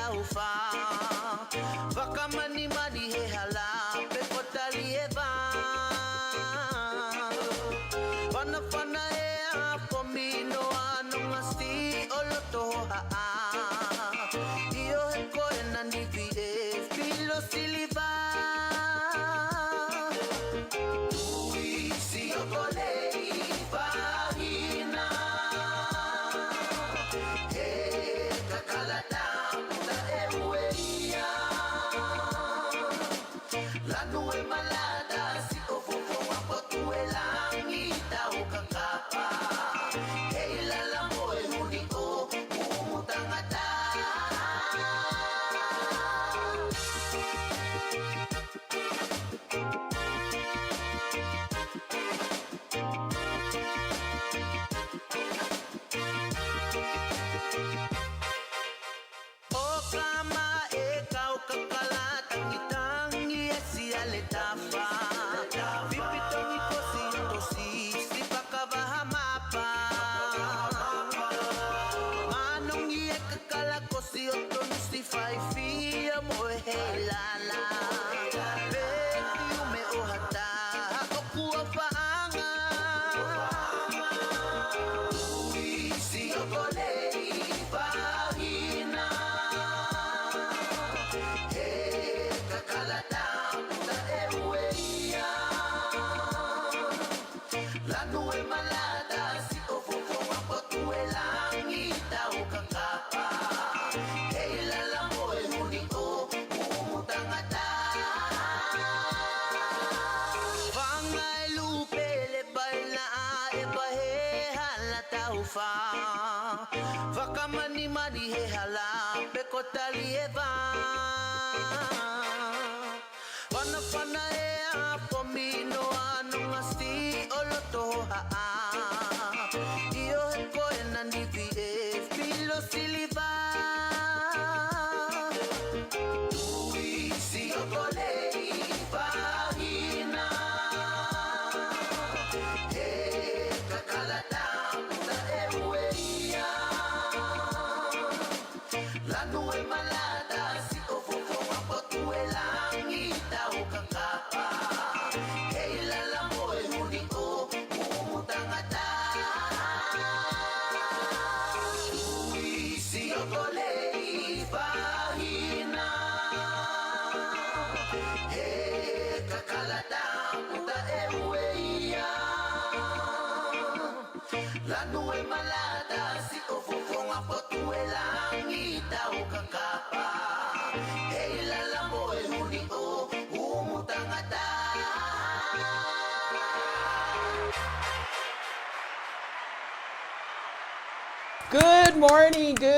taufa Waka mani mani he hala Pe kotali e va Pana pana e a pomino ano ngasti oloto ha Io he koe nani vide Filo siliva Ui si o kolei vahina He kakalata puta e ueia Lanu e malada si o fofo wapotu e langita o kakapa He lala mo e huni o umutangata O kama e kau kakala tangi-tangi e si ale tafa Vipitongi kosi tosi si pakavahama Manongi e kakala kosi otonu si faifia mo e heilala Peti ume ohata oku o paanga Ui si o kolei vahina He kakalata puta e ueia Lanu e malada si o fofo wapotu e langita o kakapa He lala mo e huni o umutangata Wanga e lupe le baila e bahe hala taufa Waka mani mani he hala pe kotali e va Pana pana e a pomino ano ngasti oloto ha Io he koe nani vide filo siliva Ui si o kolei vahina He kakalata puta e ueia Lanu e malada si o fofo wapotu e langita o kakapa He lala mo e huni o umutangata Ui si o kolei vahina He kakalata puta e ueia Lanu e malada si o fofo wapotu e langita o kakapa He lala mo e huni o umutangata Good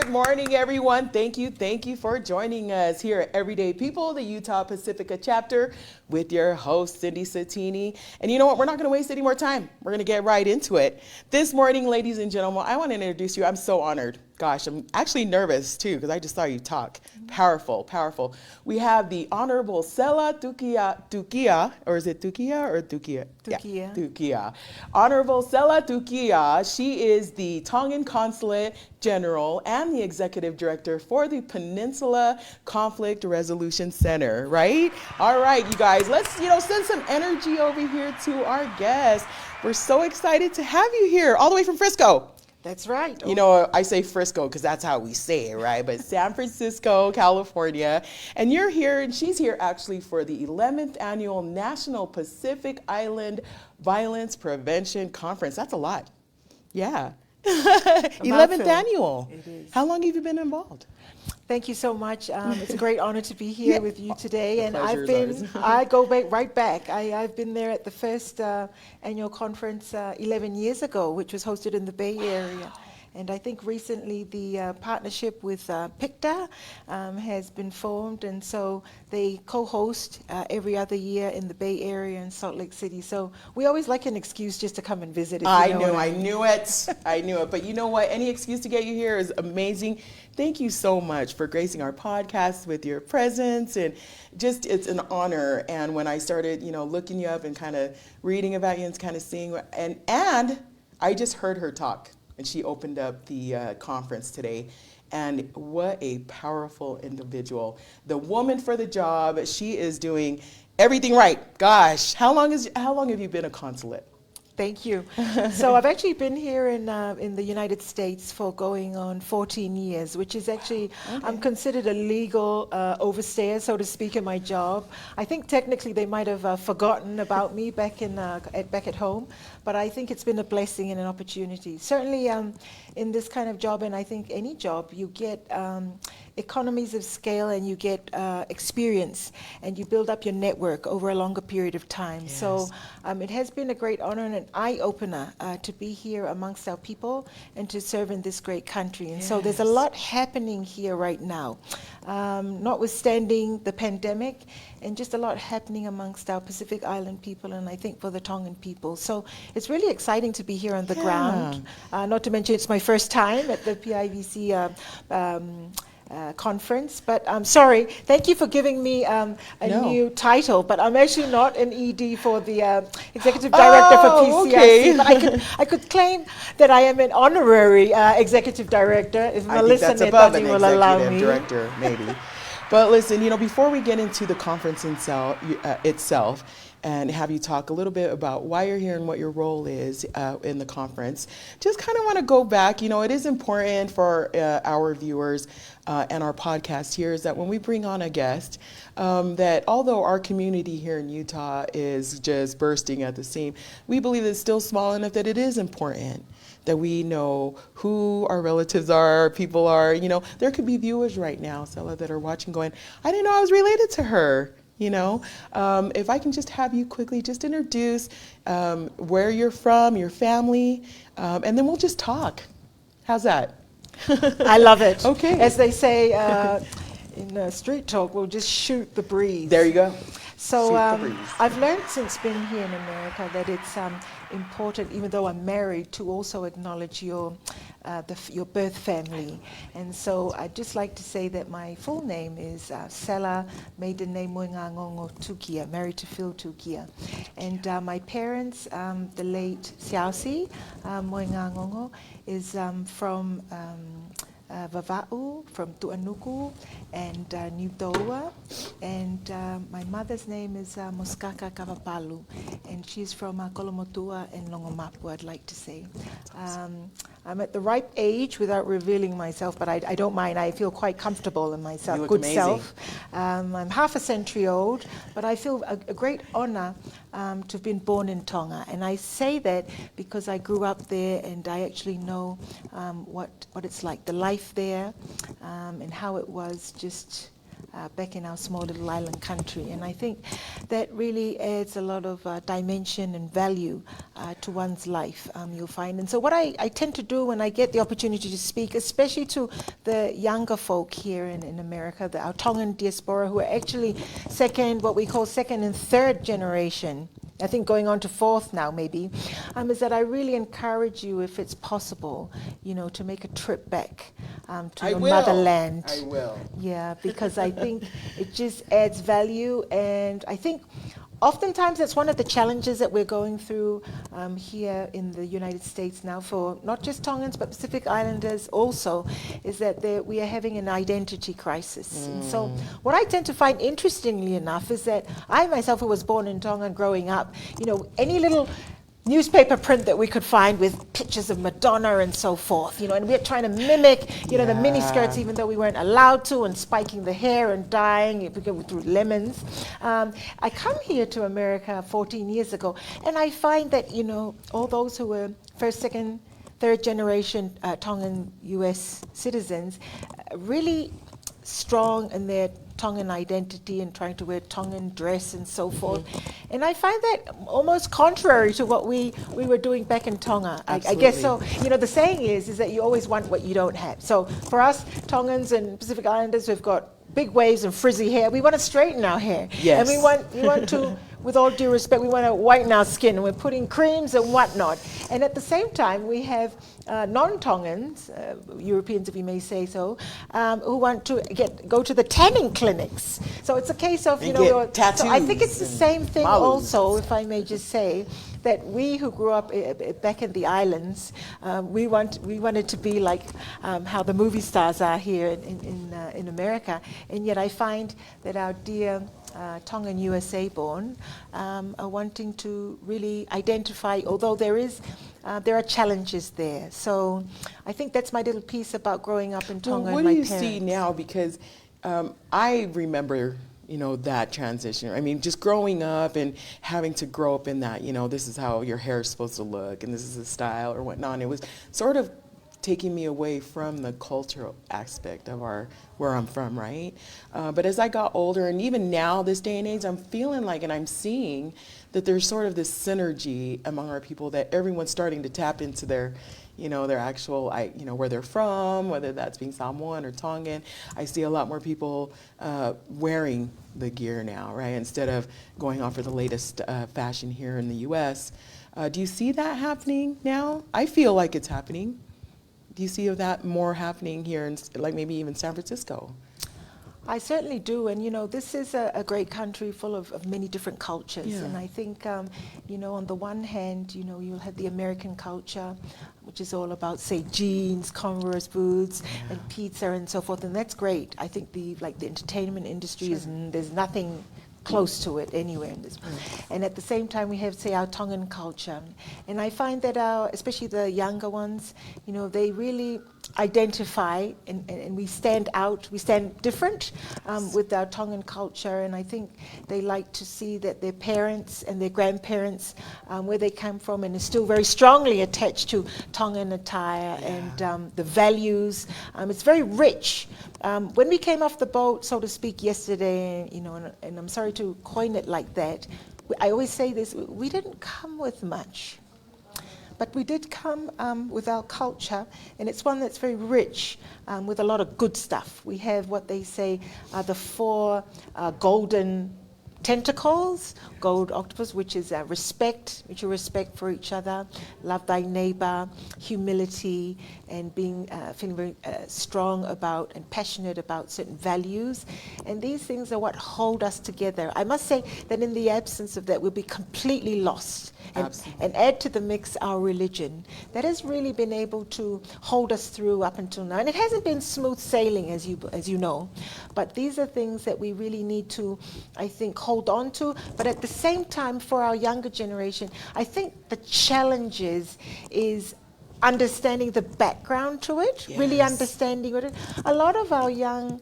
morning, everyone. Thank you for joining us here at Everyday People, the Utah Pacifica chapter, with your host, Cindy Sattini. And you know what? We're not going to waste any more time. We're going to get right into it. This morning, ladies and gentlemen, I want to introduce you. I'm so honored. Gosh, I'm actually nervous too because I just saw you talk. Powerful, powerful. We have the Honorable Sela Tukia, or is it Tukia or Tukia? Tukia. Yeah, Tukia. Honorable Sela Tukia. She is the Tongan Consulate General and the Executive Director for the Peninsula Conflict Resolution Center, right? All right, you guys, let's, send some energy over here to our guests. We're so excited to have you here all the way from Frisco. That's right. I say Frisco because that's how we say it, right? But San Francisco, California. And you're here, and she's here actually for the 11th Annual National Pacific Island Violence Prevention Conference. That's a lot. Yeah. 11th Annual. It is. How long have you been involved? Thank you so much. It's a great honor to be here with you today. And ours. I go right back. I've been there at the first annual conference 11 years ago, which was hosted in the Bay Area. And I think recently the partnership with PacifikaChptr has been formed, and so they co-host every other year in the Bay Area and Salt Lake City. So we always like an excuse just to come and visit. I knew it. But you know what? Any excuse to get you here is amazing. Thank you so much for gracing our podcast with your presence, and just it's an honor. And when I started, looking you up and kind of reading about you and kind of seeing, and I just heard her talk. And she opened up the conference today. And what a powerful individual. The woman for the job. She is doing everything right. Gosh, how long have you been a consulate? Thank you. So I've actually been here in the United States for going on 14 years, which is actually, I'm considered a legal overstayer, so to speak, in my job. I think technically they might have forgotten about me back at home, but I think it's been a blessing and an opportunity. Certainly in this kind of job, and I think any job, you get economies of scale and you get experience, and you build up your network over a longer period of time. Yes. So it has been a great honor and an eye-opener to be here amongst our people and to serve in this great country. And so there's a lot happening here right now, notwithstanding the pandemic, and just a lot happening amongst our Pacific Island people, and I think for the Tongan people. So it's really exciting to be here on the ground. Not to mention it's my first time at the PIVC conference, but I'm sorry, thank you for giving me a new title, but I'm actually not an ED for the Executive Director for PCIC, okay. but I could claim that I am an honorary Executive Director if Melissa Netani will allow me. Director, maybe. But listen, before we get into the conference itself, and have you talk a little bit about why you're here and what your role is in the conference, just kind of want to go back. It is important for our viewers and our podcast here is that when we bring on a guest, that although our community here in Utah is just bursting at the seam, we believe it's still small enough that it is important that we know who our relatives are, people are. There could be viewers right now, Sela, that are watching going, I didn't know I was related to her. If I can just have you quickly just introduce where you're from, your family, and then we'll just talk. How's that? I love it. Okay. As they say in street talk, we'll just shoot the breeze. There you go. So I've learned since being here in America that it's important, even though I'm married, to also acknowledge your birth family. And so I'd just like to say that my full name is Sela, maiden name Tongan Tukia, married to Phil Tukia. And my parents, the late Siausi Moingangongo, is from Vava'u, from Tuanuku, and New Doua. And my mother's name is Moskaka Kavapalu, and she's from Kolomotua and Longomapu, I'd like to say. I'm at the ripe age without revealing myself, but I don't mind. I feel quite comfortable in myself, you look good amazing. self. I'm half a century old, but I feel a great honor to have been born in Tonga. And I say that because I grew up there and I actually know what it's like, the life there, and how it was just back in our small little island country. And I think that really adds a lot of dimension and value to one's life, you'll find. And so what I tend to do when I get the opportunity to speak, especially to the younger folk here in America, our Tongan diaspora, who are actually what we call second and third generation, I think going on to fourth now maybe, is that I really encourage you, if it's possible, to make a trip back to your motherland. I will. Yeah, because I think it just adds value, and I think oftentimes that's one of the challenges that we're going through here in the United States now for not just Tongans but Pacific Islanders also, is that we are having an identity crisis. And so what I tend to find interestingly enough is that I myself, who was born in Tonga growing up, any little newspaper print that we could find with pictures of Madonna and so forth, and we're trying to mimic, the mini skirts, even though we weren't allowed to, and spiking the hair and dyeing it through lemons. I come here to America 14 years ago, and I find that, all those who were first, second, third generation Tongan U.S. citizens, really strong in their Tongan identity and trying to wear Tongan dress and so forth. And I find that almost contrary to what we were doing back in Tonga. I guess so. The saying is that you always want what you don't have. So for us Tongans and Pacific Islanders, we've got big waves and frizzy hair. We want to straighten our hair. Yes. And we want to, with all due respect, we want to whiten our skin, and we're putting creams and whatnot. And at the same time, we have non-Tongans, Europeans if you may say so, who want to go to the tanning clinics. So it's a case of, get tattoos. So I think it's the same thing malus. also, if I may just say, that we who grew up back in the islands, we wanted to be like how the movie stars are here in America, and yet I find that our dear Tongan USA born are wanting to really identify, although there are challenges there. So I think that's my little piece about growing up in Tonga. Well, what and do my you see parents. now? Because I remember, that transition. I mean, just growing up and having to grow up in that, this is how your hair is supposed to look and this is the style or whatnot. And it was sort of taking me away from the cultural aspect of where I'm from, right? But as I got older, and even now, this day and age, I'm feeling like, and I'm seeing that there's sort of this synergy among our people that everyone's starting to tap into their actual, where they're from, whether that's being Samoan or Tongan. I see a lot more people wearing the gear now, right? Instead of going off for the latest fashion here in the U.S. Do you see that happening now? I feel like it's happening. Do you see that more happening here in, like, maybe even San Francisco? I certainly do, and this is a great country full of many different cultures. Yeah. And I think, on the one hand, you'll have the American culture, which is all about, say, jeans, Converse boots, and pizza and so forth, and that's great. I think the entertainment industry there's nothing close to it anywhere in this. And at the same time, we have, say, our Tongan culture. And I find that especially the younger ones, they really identify and we stand out, we stand different with our Tongan culture. And I think they like to see that their parents and their grandparents, where they come from, and is still very strongly attached to Tongan attire and the values. It's very rich. When we came off the boat, so to speak, yesterday, and I'm sorry to coin it like that, I always say this, we didn't come with much, but we did come with our culture, and it's one that's very rich with a lot of good stuff. We have what they say are the 4 golden tentacles, gold octopus, which is respect, mutual respect for each other, love thy neighbor, humility, and feeling very strong about and passionate about certain values. And these things are what hold us together. I must say that in the absence of that, we'll be completely lost. And add to the mix our religion. That has really been able to hold us through up until now. And it hasn't been smooth sailing, as you know. But these are things that we really need to, I think, hold on to. But at the same time, for our younger generation, I think the challenges is understanding the background to it, really understanding it. A lot of our young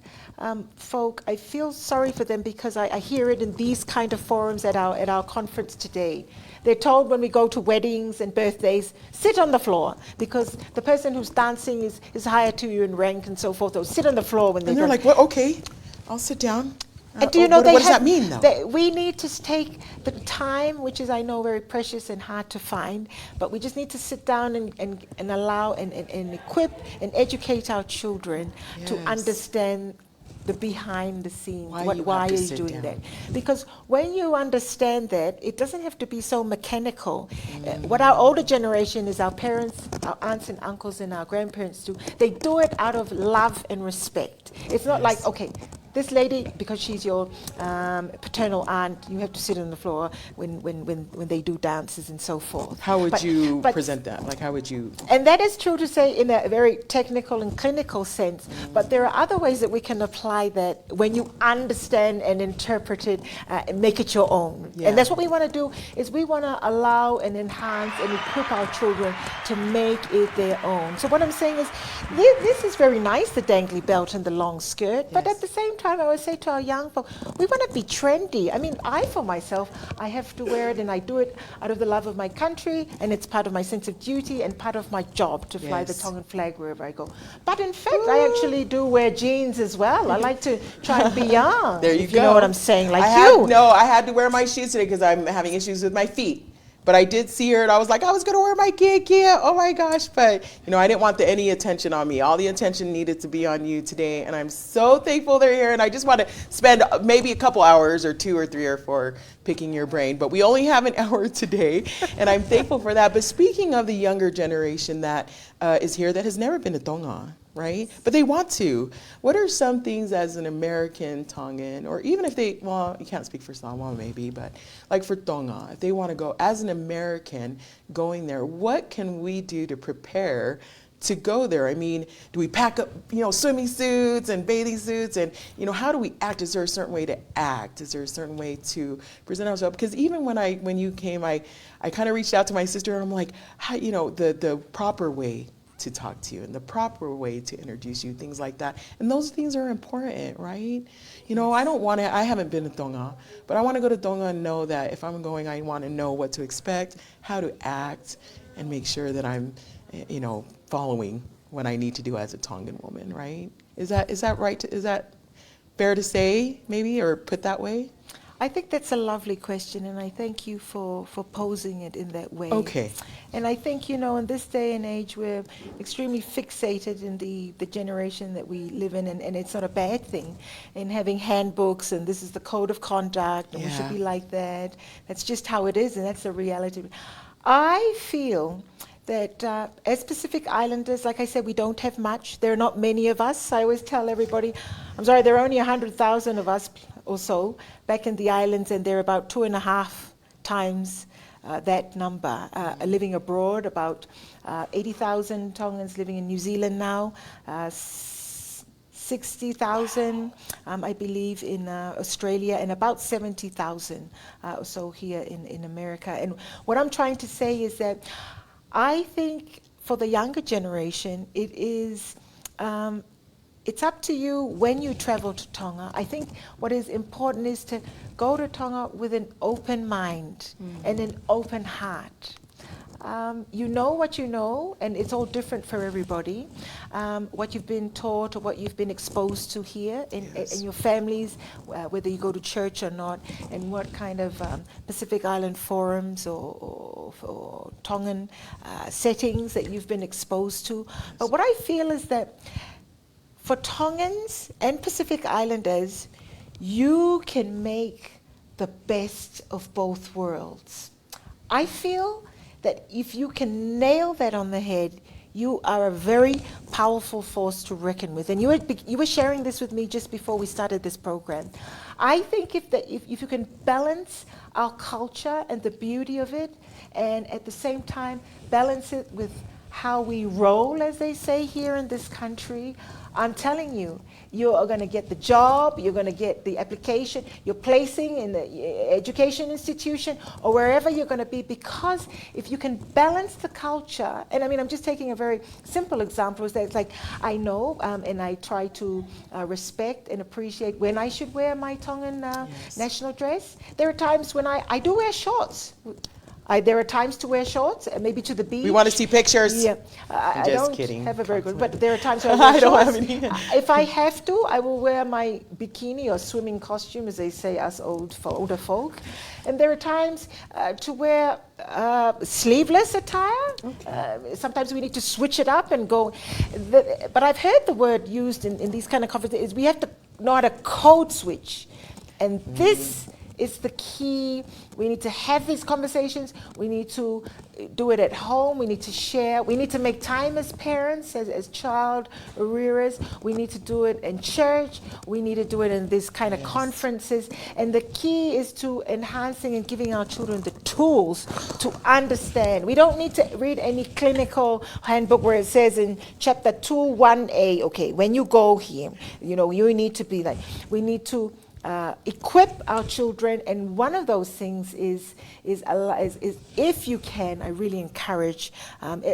folk, I feel sorry for them because I hear it in these kind of forums at our conference today. They're told when we go to weddings and birthdays, sit on the floor, because the person who's dancing is higher to you in rank and so forth. They'll sit on the floor when And they're like, well, okay, I'll sit down. And do you know what does that mean, though? We need to take the time, which is, I know, very precious and hard to find, but we just need to sit down and allow and equip and educate our children to understand the behind the scenes. Why are you doing that? Because when you understand that, it doesn't have to be so mechanical. What our older generation is, our parents, our aunts and uncles and our grandparents do, they do it out of love and respect. It's not like, okay, this lady, because she's your paternal aunt, you have to sit on the floor when they do dances and so forth. How would you present that? Like, how would you? And that is true to say in a very technical and clinical sense, but there are other ways that we can apply that when you understand and interpret it and make it your own. And that's what we want to do, is we want to allow and enhance and equip our children to make it their own. So what I'm saying is, this is very nice, the dangly belt and the long skirt, but at the same time, I always say to our young folk, we want to be trendy. I mean, for myself, I have to wear it, and I do it out of the love of my country, and it's part of my sense of duty and part of my job to fly the Tongan flag wherever I go. But in fact, I actually do wear jeans as well. I like to try and be young. There you go. You know what I'm saying? Like I had to wear my shoes today because I'm having issues with my feet. But I did see her, and I was like, I was going to wear my gear. Oh, my gosh. But, I didn't want any attention on me. All the attention needed to be on you today. And I'm so thankful they're here. And I just want to spend maybe a couple hours or 2 or 3 or 4 picking your brain. But we only have an hour today. And I'm thankful for that. But speaking of the younger generation that is here that has never been to Tonga, right? But they want to. What are some things as an American Tongan, or even if they, well, you can't speak for Samoa maybe, but like for Tonga, if they want to go as an American going there, what can we do to prepare to go there? I mean, do we pack up, swimming suits and bathing suits, and how do we act? Is there a certain way to act? Is there a certain way to present ourselves? Because even when you came, I kind of reached out to my sister, and I'm like, how, the proper way to talk to you and the proper way to introduce you, things like that. And those things are important, right? I haven't been to Tonga, but I want to go to Tonga and know that if I'm going, I want to know what to expect, how to act, and make sure that I'm, following what I need to do as a Tongan woman, right? Is that right? Is that fair to say, maybe, or put that way? I think that's a lovely question, and I thank you for posing it in that way. Okay. And I think, in this day and age, we're extremely fixated in the generation that we live in, and it's not a bad thing, in having handbooks, and this is the code of conduct, and we should be like that. That's just how it is, and that's the reality. I feel that as Pacific Islanders, like I said, we don't have much. There are not many of us. I always tell everybody, I'm sorry, there are only 100,000 of us or so back in the islands, and there are about 2.5 times that number living abroad. About 80,000 Tongans living in New Zealand now, 60,000, I believe, in Australia, and about 70,000 or so here in America. And what I'm trying to say is that I think for the younger generation, it is, it's up to you when you travel to Tonga. I think what is important is to go to Tonga with an open mind and an open heart. You know what you know, and it's all different for everybody. What you've been taught or what you've been exposed to here in your families, whether you go to church or not, and what kind of Pacific Island forums or Tongan settings that you've been exposed to. But what I feel is that for Tongans and Pacific Islanders, you can make the best of both worlds. I feel that if you can nail that on the head, you are a very powerful force to reckon with. And you were sharing this with me just before we started this program. I think if you can balance our culture and the beauty of it, and at the same time balance it with how we roll, as they say here in this country, I'm telling you, you are going to get the job, you're going to get the application, you're placing in the education institution or wherever you're going to be, because if you can balance the culture, and I mean, I'm just taking a very simple example, is that it's like, I know and I try to respect and appreciate when I should wear my Tongan national dress. There are times when I do wear shorts. There are times to wear shorts, maybe to the beach. We want to see pictures. Yeah, I'm I just don't kidding. have a very good, but there are times when I wear I don't shorts. have any. If I have to, I will wear my bikini or swimming costume, as they say, us older folk. And there are times to wear sleeveless attire. Okay. Sometimes we need to switch it up and go. But I've heard the word used in these kind of conferences, we have to know how to code switch. And this is the key. We need to have these conversations. We need to do it at home. We need to share. We need to make time as parents, as child rearers. We need to do it in church. We need to do it in these kind of conferences. And the key is to enhancing and giving our children the tools to understand. We don't need to read any clinical handbook where it says in chapter 2:1a, okay, when you go here, you need to be like, we need to equip our children, and one of those things is if you can, I really encourage,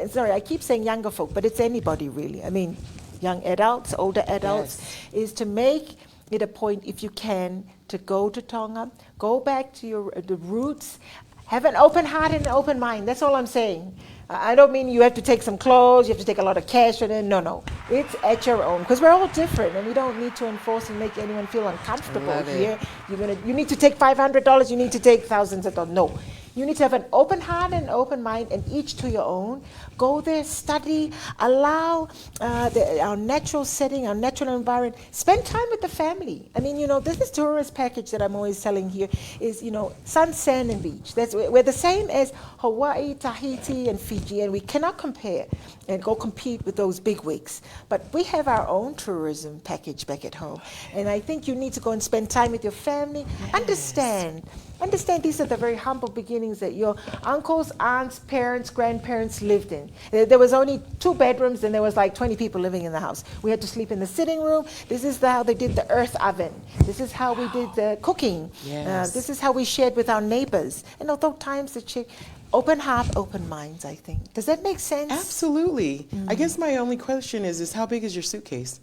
sorry, I keep saying younger folk, but it's anybody really. I mean, young adults, older adults, is to make it a point, if you can, to go to Tonga, go back to the roots, have an open heart and an open mind. That's all I'm saying. I don't mean you have to take some clothes, you have to take a lot of cash, no. It's at your own, because we're all different, and we don't need to enforce and make anyone feel uncomfortable here. You need to take $500, you need to take thousands of dollars. No. You need to have an open heart and an open mind, and each to your own. Go there, study, allow our natural setting, our natural environment. Spend time with the family. I mean, this is tourist package that I'm always telling here is, sun, sand, and beach. We're the same as Hawaii, Tahiti, and Fiji, and we cannot compare and go compete with those big wigs. But we have our own tourism package back at home. And I think you need to go and spend time with your family. Understand these are the very humble beginnings that your uncles, aunts, parents, grandparents lived in. There was only 2 bedrooms and there was like 20 people living in the house. We had to sleep in the sitting room. This is how they did the earth oven. This is how we did the cooking. Yes. This is how we shared with our neighbors. And although times have changed, open heart, open minds, I think. Does that make sense? Absolutely. I guess my only question is how big is your suitcase?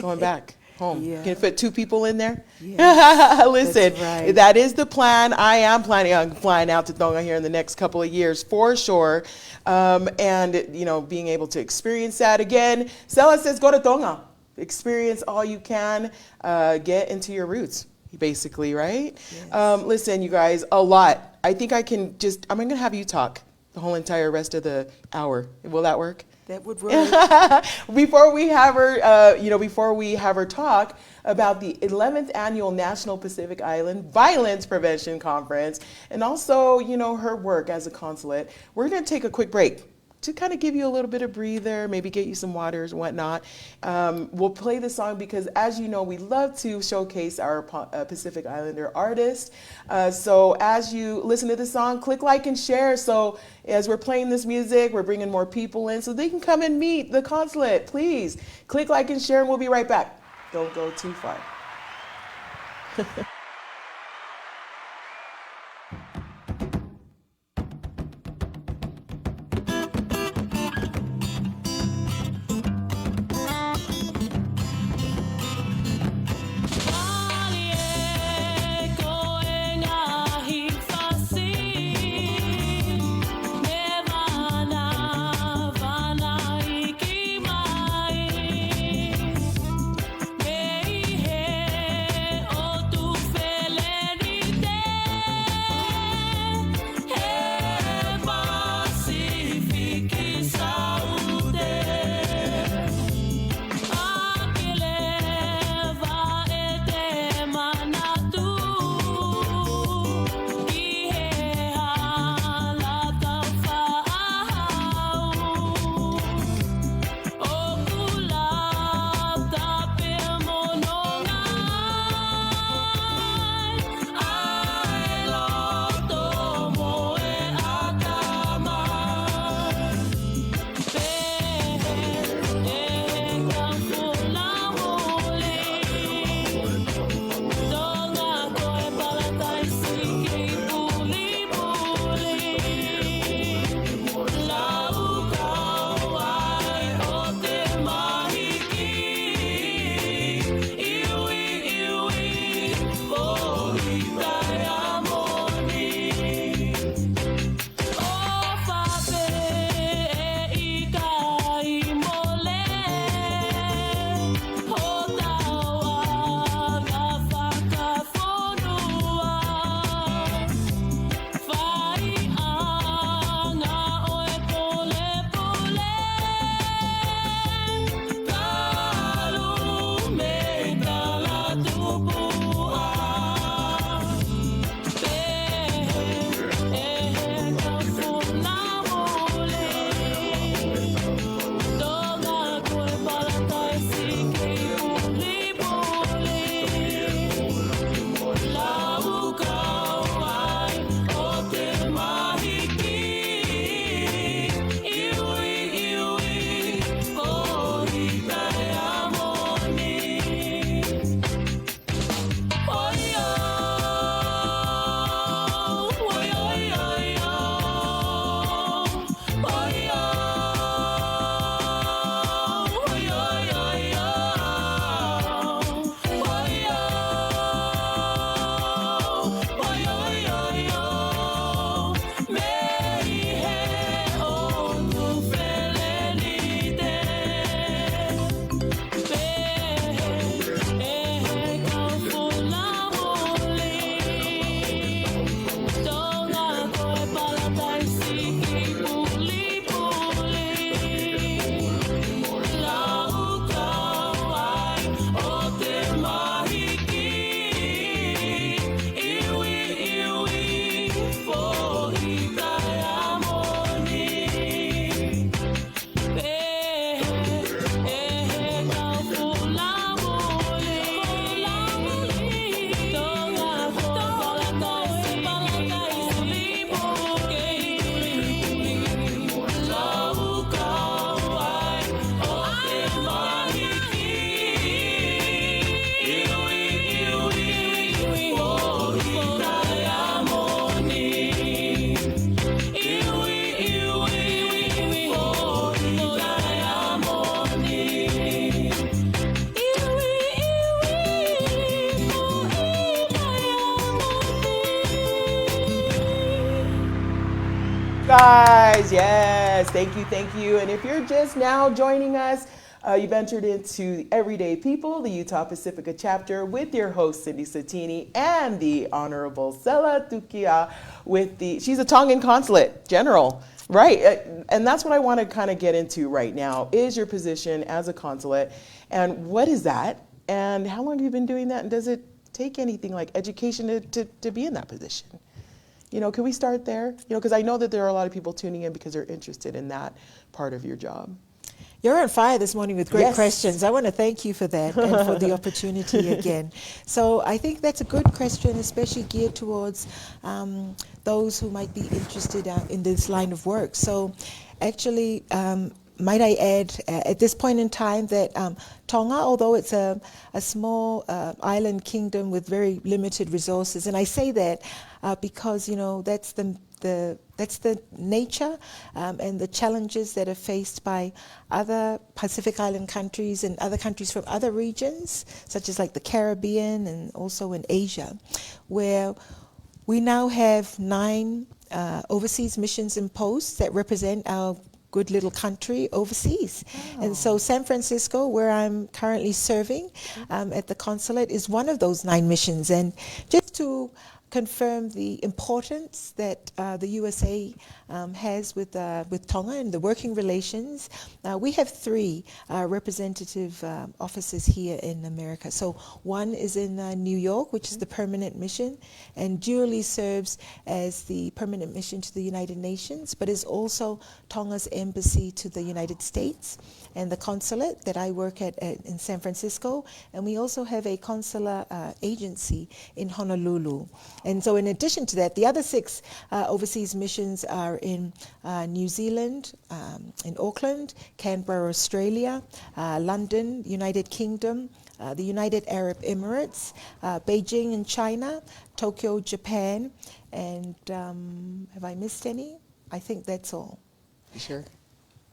Going back home. Yeah. Can it fit 2 people in there? Yes. Listen, That's right. that is the plan. I am planning on flying out to Tonga here in the next couple of years for sure. And, being able to experience that again. Sela says go to Tonga. Experience all you can. Get into your roots, basically, right? Yes. Listen, you guys, a lot. I think I'm going to have you talk the whole entire rest of the hour. Will that work? That would work. Before we have her talk about the 11th annual National Pacific Island Violence Prevention Conference and also, her work as a consulate, we're going to take a quick break to kind of give you a little bit of breather, maybe get you some waters and whatnot. We'll play the song because, as you know, we love to showcase our Pacific Islander artists. So as you listen to the song, click like and share. So as we're playing this music, we're bringing more people in so they can come and meet the consulate. Please click like and share, and we'll be right back. Don't go too far. guys. Yes, thank you, thank you. And if you're just now joining us, you've entered into Everyday People, the Utah Pacifica chapter, with your host, Cindy Satini, and the Honorable Sela Tukia she's a Tongan Consulate General, right? And that's what I want to kind of get into right now, is your position as a consulate, and what is that? And how long have you been doing that? And does it take anything like education to be in that position? Can we start there? Because I know that there are a lot of people tuning in because they're interested in that part of your job. You're on fire this morning with great Yes. questions. I want to thank you for that and for the opportunity again. So I think that's a good question, especially geared towards those who might be interested in this line of work. So actually, might I add at this point in time that Tonga, although it's a small island kingdom with very limited resources, and I say that because that's the nature and the challenges that are faced by other Pacific Island countries and other countries from other regions, such as like the Caribbean and also in Asia, where we now have 9 overseas missions and posts that represent our good little country overseas. Oh. And so San Francisco, where I'm currently serving at the consulate, is one of those 9 missions. And just to confirm the importance that the USA has with Tonga and the working relations, we have 3 representative offices here in America. So one is in New York, which is the permanent mission, and dually serves as the permanent mission to the United Nations, but is also Tonga's embassy to the United States, and the consulate that I work at in San Francisco. And we also have a consular agency in Honolulu. And so in addition to that, the other 6 overseas missions are in New Zealand, in Auckland, Canberra, Australia, London, United Kingdom, the United Arab Emirates, Beijing in China, Tokyo, Japan, and have I missed any? I think that's all. You sure?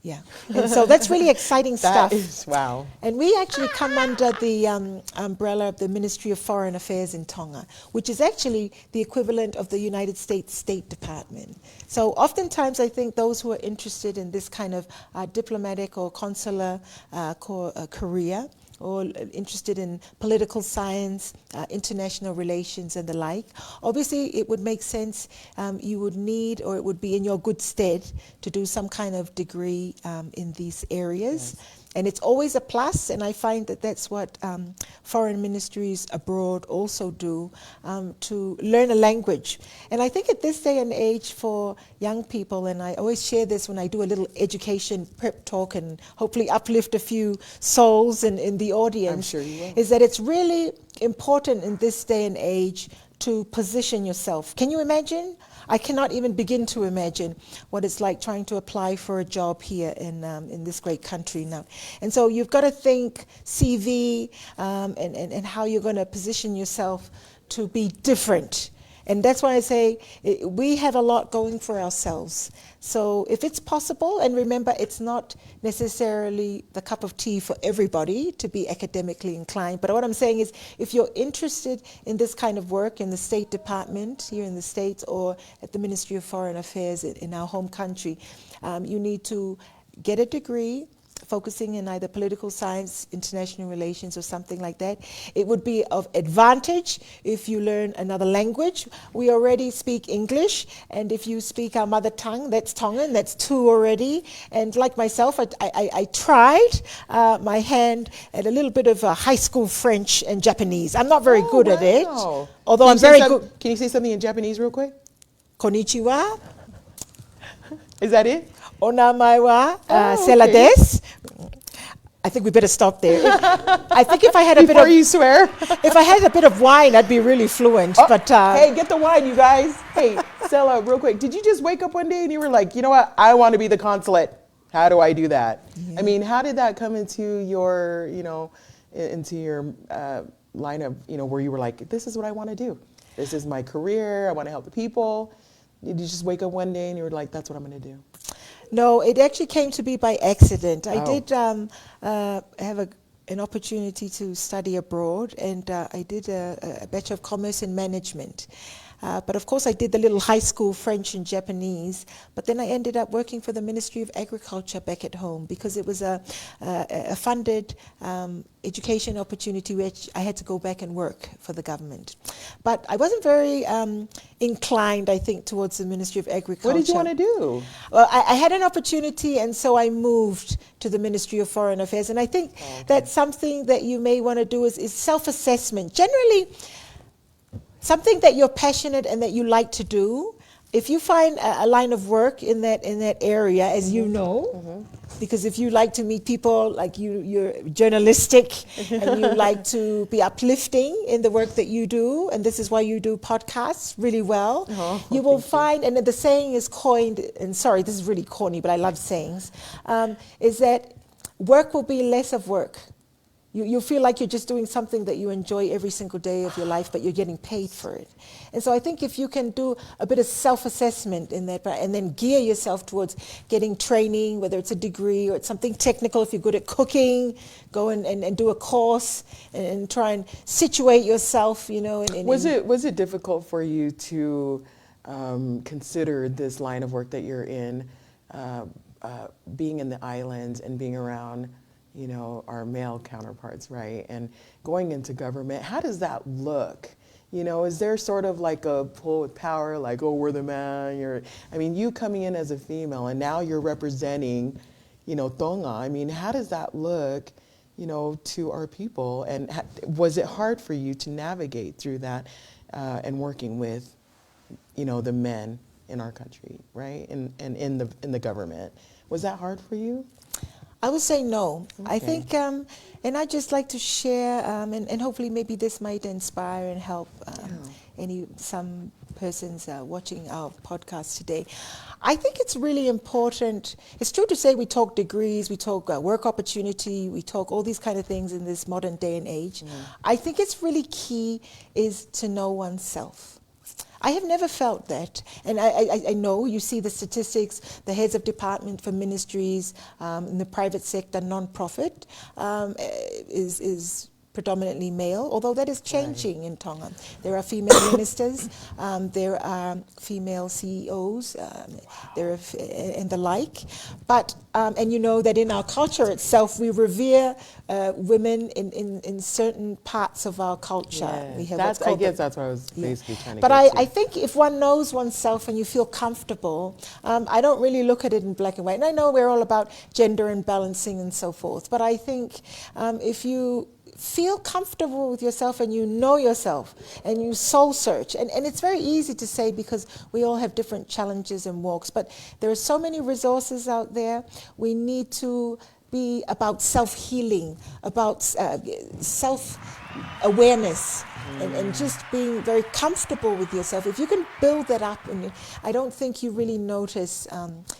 Yeah, and so that's really exciting stuff. That is, wow. And we actually come under the umbrella of the Ministry of Foreign Affairs in Tonga, which is actually the equivalent of the United States State Department. So oftentimes I think those who are interested in this kind of diplomatic or consular career, or interested in political science, international relations and the like, obviously it would make sense you would need, or it would be in your good stead to do some kind of degree in these areas. Yes. And it's always a plus, and I find that that's what foreign ministries abroad also do, to learn a language. And I think at this day and age for young people, and I always share this when I do a little education prep talk and hopefully uplift a few souls in the audience, I'm sure you will, is that it's really important in this day and age to position yourself. Can you imagine? I cannot even begin to imagine what it's like trying to apply for a job here in this great country now. And so you've got to think CV and how you're going to position yourself to be different. And that's why I say we have a lot going for ourselves. So if it's possible, and remember, it's not necessarily the cup of tea for everybody to be academically inclined. But what I'm saying is, if you're interested in this kind of work in the State Department here in the States, or at the Ministry of Foreign Affairs in our home country, you need to get a degree focusing in either political science, international relations, or something like that. It would be of advantage if you learn another language. We already speak English, and if you speak our mother tongue, that's Tongan, that's 2 already. And like myself, I tried my hand at a little bit of high school French and Japanese. I'm not very good at it, although I'm very good. Can you say something in Japanese real quick? Konnichiwa. Is that it? Onamae wa Sela desu. I think we better stop there. I think if I had a bit of... Before you swear. If I had a bit of wine, I'd be really fluent. But hey, get the wine, you guys. Hey, Sela, real quick. Did you just wake up one day and you were like, you know what? I want to be the consulate. How do I do that? Yeah. I mean, how did that come into your, line of, where you were like, this is what I want to do. This is my career. I want to help the people. Did you just wake up one day and you were like, that's what I'm going to do? No, it actually came to be by accident. I did have an opportunity to study abroad, and I did a Bachelor of Commerce in Management. But of course I did the little high school French and Japanese, but then I ended up working for the Ministry of Agriculture back at home because it was a funded education opportunity which I had to go back and work for the government. But I wasn't very inclined, I think, towards the Ministry of Agriculture. What did you want to do? Well, I had an opportunity, and so I moved to the Ministry of Foreign Affairs. And I think that's something that you may want to do is self-assessment. Generally, something that you're passionate and that you like to do. If you find a line of work in that area, as you know, because if you like to meet people, like you're journalistic and you like to be uplifting in the work that you do, and this is why you do podcasts really well, you will find, and the saying is coined, and sorry, this is really corny, but I love sayings, is that work will be less of work. You feel like you're just doing something that you enjoy every single day of your life, but you're getting paid for it. And so I think if you can do a bit of self-assessment in that, and then gear yourself towards getting training, whether it's a degree or it's something technical, if you're good at cooking, go and do a course and try and situate yourself, you know. Was it difficult for you to consider this line of work that you're in, being in the islands and being around, you know, our male counterparts, right? And going into government, how does that look? You know, is there sort of like a pull with power, like, oh, we're the man, I mean, you coming in as a female and now you're representing, you know, Tonga. I mean, how does that look, you know, to our people? And was it hard for you to navigate through that and working with, you know, the men in our country, right? And in the government. Was that hard for you? I would say no. Okay. I think, and I'd just like to share, and hopefully maybe this might inspire and help some persons watching our podcast today. I think it's really important. It's true to say we talk degrees, we talk work opportunity, we talk all these kind of things in this modern day and age. I think it's really key is to know oneself. I have never felt that, and I know you see the statistics, the heads of department for ministries in the private sector, non-profit, is predominantly male, although that is changing in Tonga. There are female ministers, there are female CEOs, there are and the like. But and you know that in our culture itself, we revere women in certain parts of our culture. Yeah. We have I guess that's what I was basically trying to But get to. I think if one knows oneself and you feel comfortable, I don't really look at it in black and white. And I know we're all about gender and balancing and so forth. But I think if you feel comfortable with yourself and you know yourself and you soul search, and it's very easy to say because we all have different challenges and walks, but there are so many resources out there. We need to be about self-healing, about self-awareness, and just being very comfortable with yourself. If you can build that up, and I don't think you really notice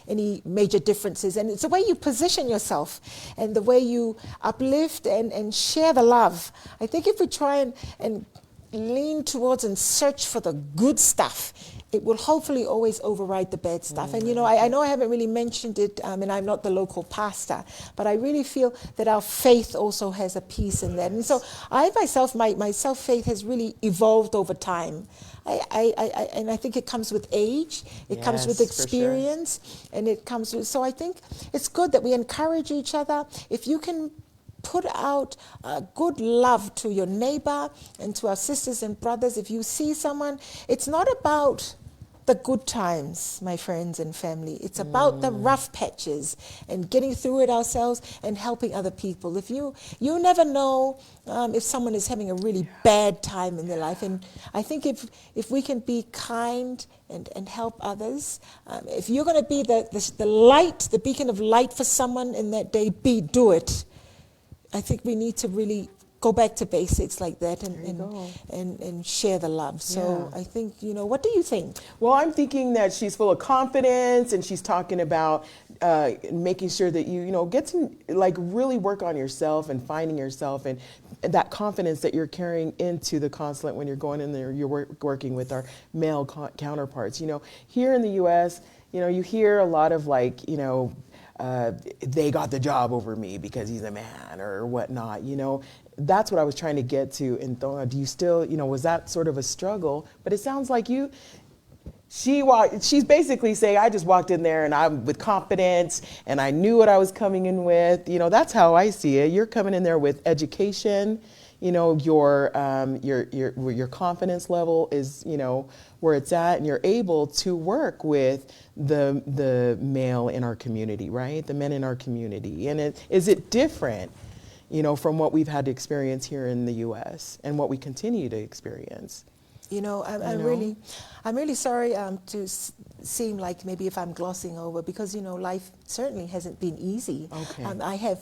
any major differences. And it's the way you position yourself and the way you uplift and share the love. I think if we try and lean towards and search for the good stuff, it will hopefully always override the bad stuff. And you know, I know I haven't really mentioned it, and I'm not the local pastor, but I really feel that our faith also has a piece in that. And so I myself, my self-faith has really evolved over time. And I think it comes with age, it comes with experience, and it comes with, so I think it's good that we encourage each other. If you can put out good love to your neighbor and to our sisters and brothers. If you see someone, it's not about the good times, my friends and family. It's about the rough patches and getting through it ourselves and helping other people. If you never know if someone is having a really bad time in their life. And I think if we can be kind and help others, if you're going to be the light, the beacon of light for someone in that day, do it. I think we need to really go back to basics like that and share the love. So I think, you know, what do you think? Well, I'm thinking that she's full of confidence, and she's talking about making sure that you know, get to like really work on yourself and finding yourself, and that confidence that you're carrying into the consulate when you're going in there, you're working with our male counterparts. You know, here in the U.S., you know, you hear a lot of like, you know, they got the job over me because he's a man or whatnot. That's what I was trying to get to in Tonga. Do you still, was that sort of a struggle? But it sounds like she's basically saying, I just walked in there and I'm with confidence and I knew what I was coming in with. That's how I see it. You're coming in there with education. Your confidence level is, where it's at, and you're able to work with the male in our community, right? The men in our community. And is it different, from what we've had to experience here in the U.S. and what we continue to experience? I'm really sorry to seem like maybe if I'm glossing over, because life certainly hasn't been easy. Okay. I have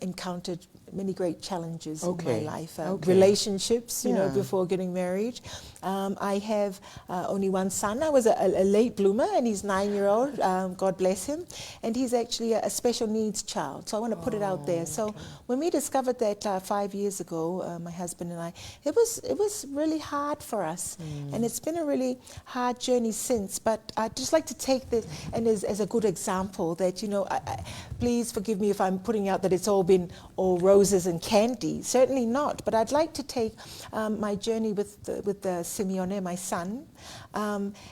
encountered many great challenges in my life. Okay. Relationships, before getting married. I have only one son. I was a late bloomer, and he's 9-year-old. God bless him. And he's actually a special needs child. So I want to put it out there. So when we discovered that 5 years ago, my husband and I, it was really hard for us. And it's been a really hard journey since. But I'd just like to take this and as a good example that, please forgive me if I'm putting out that it's all been all roses and candy. Certainly not. But I'd like to take my journey with Simeone, my son,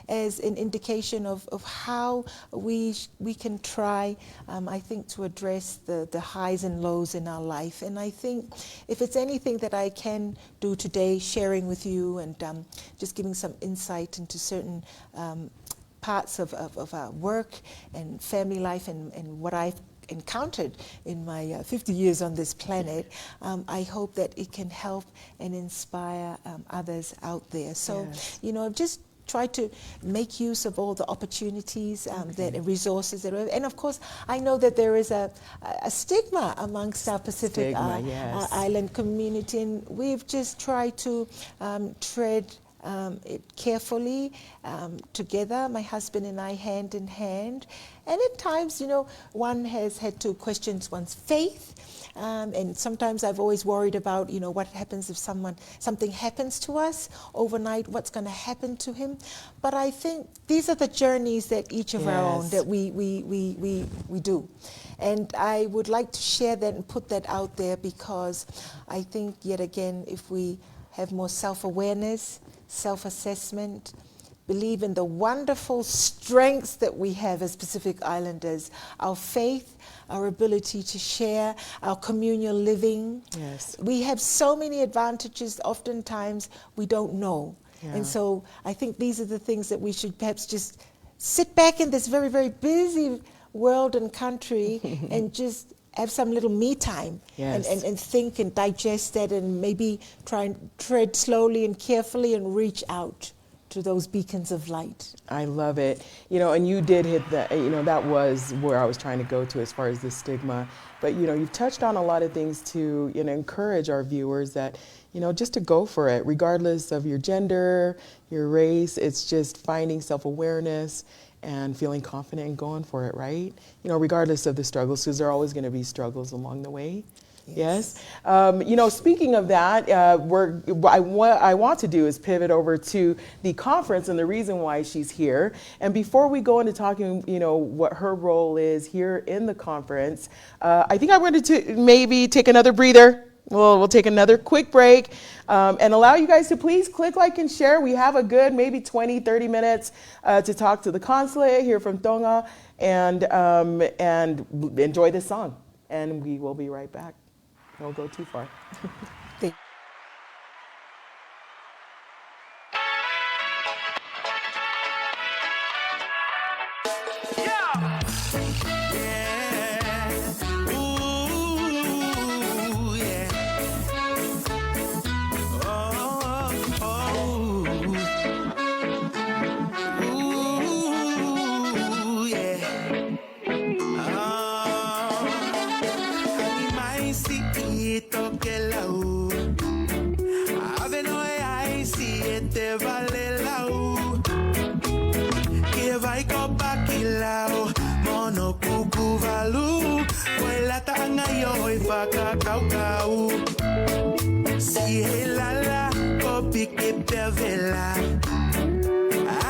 as an indication of how we can try, I think, to address the highs and lows in our life. And I think if it's anything that I can do today, sharing with you and just giving some insight into certain parts of our work and family life and what I've encountered in my 50 years on this planet, I hope that it can help and inspire others out there. So, just try to make use of all the opportunities that resources that are, and of course I know that there is a stigma amongst our Pacific Island community, and we've just tried to tread it carefully together, my husband and I, hand in hand. And at times, one has had to question one's faith. And sometimes I've always worried about, what happens if something happens to us overnight, what's going to happen to him. But I think these are the journeys that each of our own that we do. And I would like to share that and put that out there, because I think, yet again, if we have more self-awareness, self-assessment, believe in the wonderful strengths that we have as Pacific Islanders, our faith, our ability to share, our communal living. Yes. We have so many advantages, oftentimes we don't know. Yeah. And so I think these are the things that we should perhaps just sit back in this very, very busy world and country and just have some little me time. Yes. and think and digest that, and maybe try and tread slowly and carefully and reach out to those beacons of light. I love it. And you did hit that, that was where I was trying to go to as far as the stigma. But, you've touched on a lot of things to, encourage our viewers that, just to go for it, regardless of your gender, your race. It's just finding self-awareness and feeling confident and going for it, right? Regardless of the struggles, because there are always going to be struggles along the way. Yes. Speaking of that, what I want to do is pivot over to the conference and the reason why she's here. And before we go into talking, what her role is here in the conference, I think I'm going to maybe take another breather. We'll take another quick break and allow you guys to please click like and share. We have a good maybe 20, 30 minutes to talk to the consulate here from Tonga and enjoy this song. And we will be right back. Don't go too far. Si helala kopi kepevela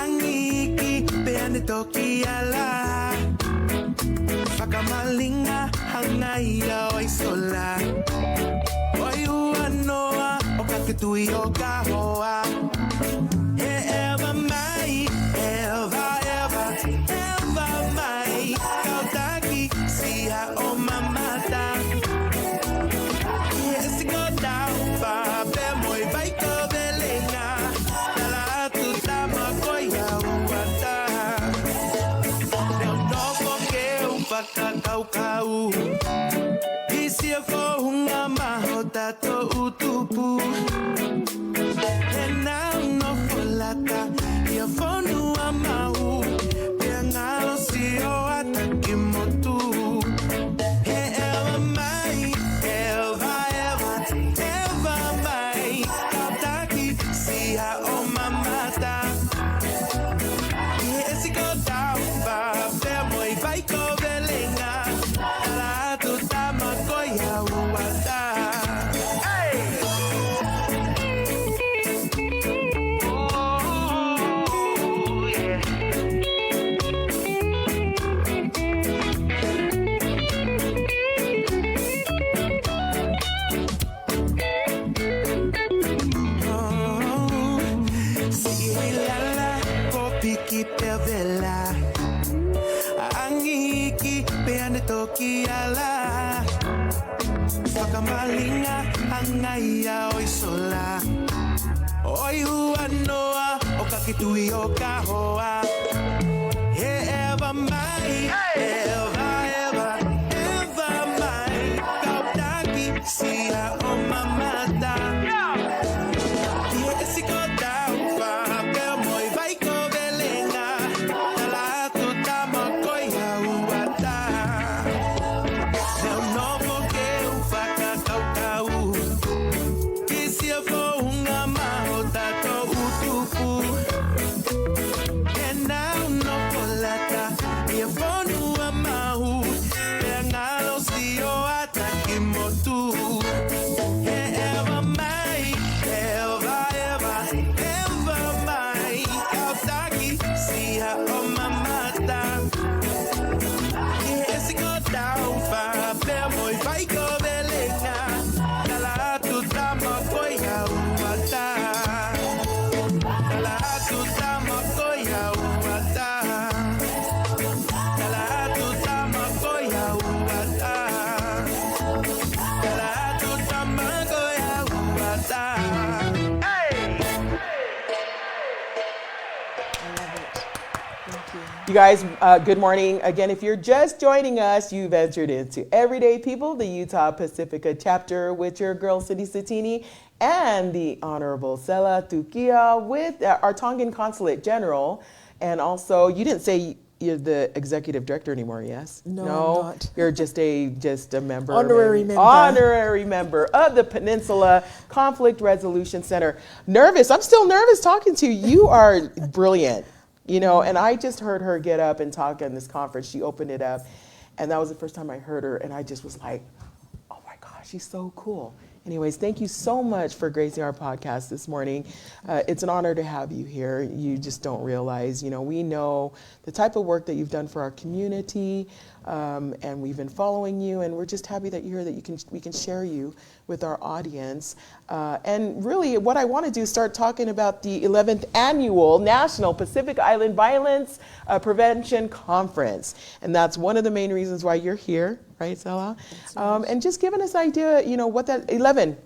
Angiki peane toki ala Wakamalinga hangaya o isola Oi uanoa o kakitui o kahoa Eva mai, Eva, Eva, Eva mai Kautaki siya o mamata Yes, go down, pape moi vai ko belenga Tala tutama koya uata Kakau Isia fo hunga mahota to utupu Hena no folata Ia fonu amahu Piangalo sio atakimotu He eva mai Eva, eva, eva mai Kautaki siya o mamata Yes, go down, pape moi vai ko Tokiala Wakamalinga hangaya o isola Oi uanoa o kakitui o kahoa He eva mai Eva, Eva, Eva mai Kautaki siya o mamata Yes, go down, pape moi vai ko belenga Tala tutama koya uata You guys, good morning. Again, if you're just joining us, you've entered into Everyday People, the Utah Pacifica chapter with your girl, Cindy Satini, and the Honorable Sela Tukia with our Tongan Consulate General. And also, you didn't say you're the executive director anymore, yes? No, I'm not. You're just a member. Honorary member. Honorary member of the Peninsula Conflict Resolution Center. Nervous. I'm still nervous talking to you. You are brilliant. You know, and I just heard her get up and talk in this conference. She opened it up, and that was the first time I heard her, and I just was like, oh my gosh, she's so cool. Anyways, thank you so much for gracing our podcast this morning. It's an honor to have you here. You just don't realize, you know, we know the type of work that you've done for our community, and we've been following you, and we're just happy that you're here, that we can share you with our audience. And really what I want to do is start talking about the 11th annual National Pacific Island Violence Prevention Conference. And that's one of the main reasons why you're here, right, Sela? And just giving us an idea, you know, what that 11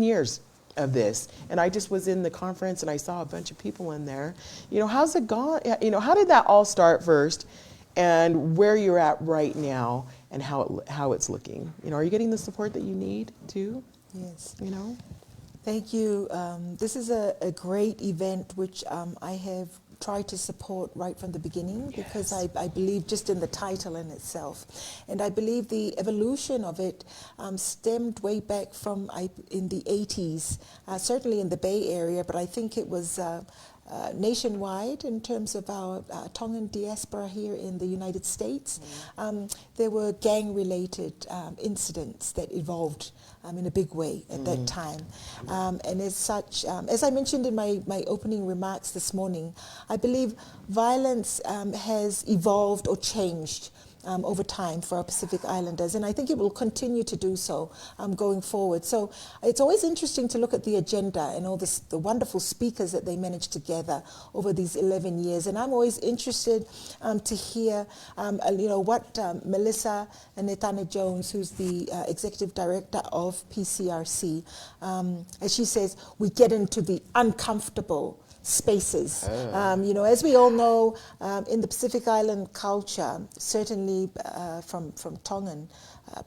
years of this. And I just was in the conference and I saw a bunch of people in there. You know, how's it gone? You know, how did that all start first? And where you're at right now and how it's looking. You know, are you getting the support that you need too? Yes. You know? Thank you. This is a great event which I have tried to support right from the beginning, because I believe just in the title in itself. And I believe the evolution of it stemmed way back from in the 80s, certainly in the Bay Area, but I think it was nationwide in terms of our Tongan diaspora here in the United States. There were gang-related incidents that evolved in a big way at that time. And as such, as I mentioned in my opening remarks this morning, I believe violence has evolved or changed over time for our Pacific Islanders, and I think it will continue to do so going forward. So it's always interesting to look at the agenda and all the wonderful speakers that they managed to gather over these 11 years, and I'm always interested to hear what Melissa Netane Jones, who's the Executive Director of PCRC, as she says, we get into the uncomfortable spaces. As we all know, in the Pacific Island culture, certainly from Tongan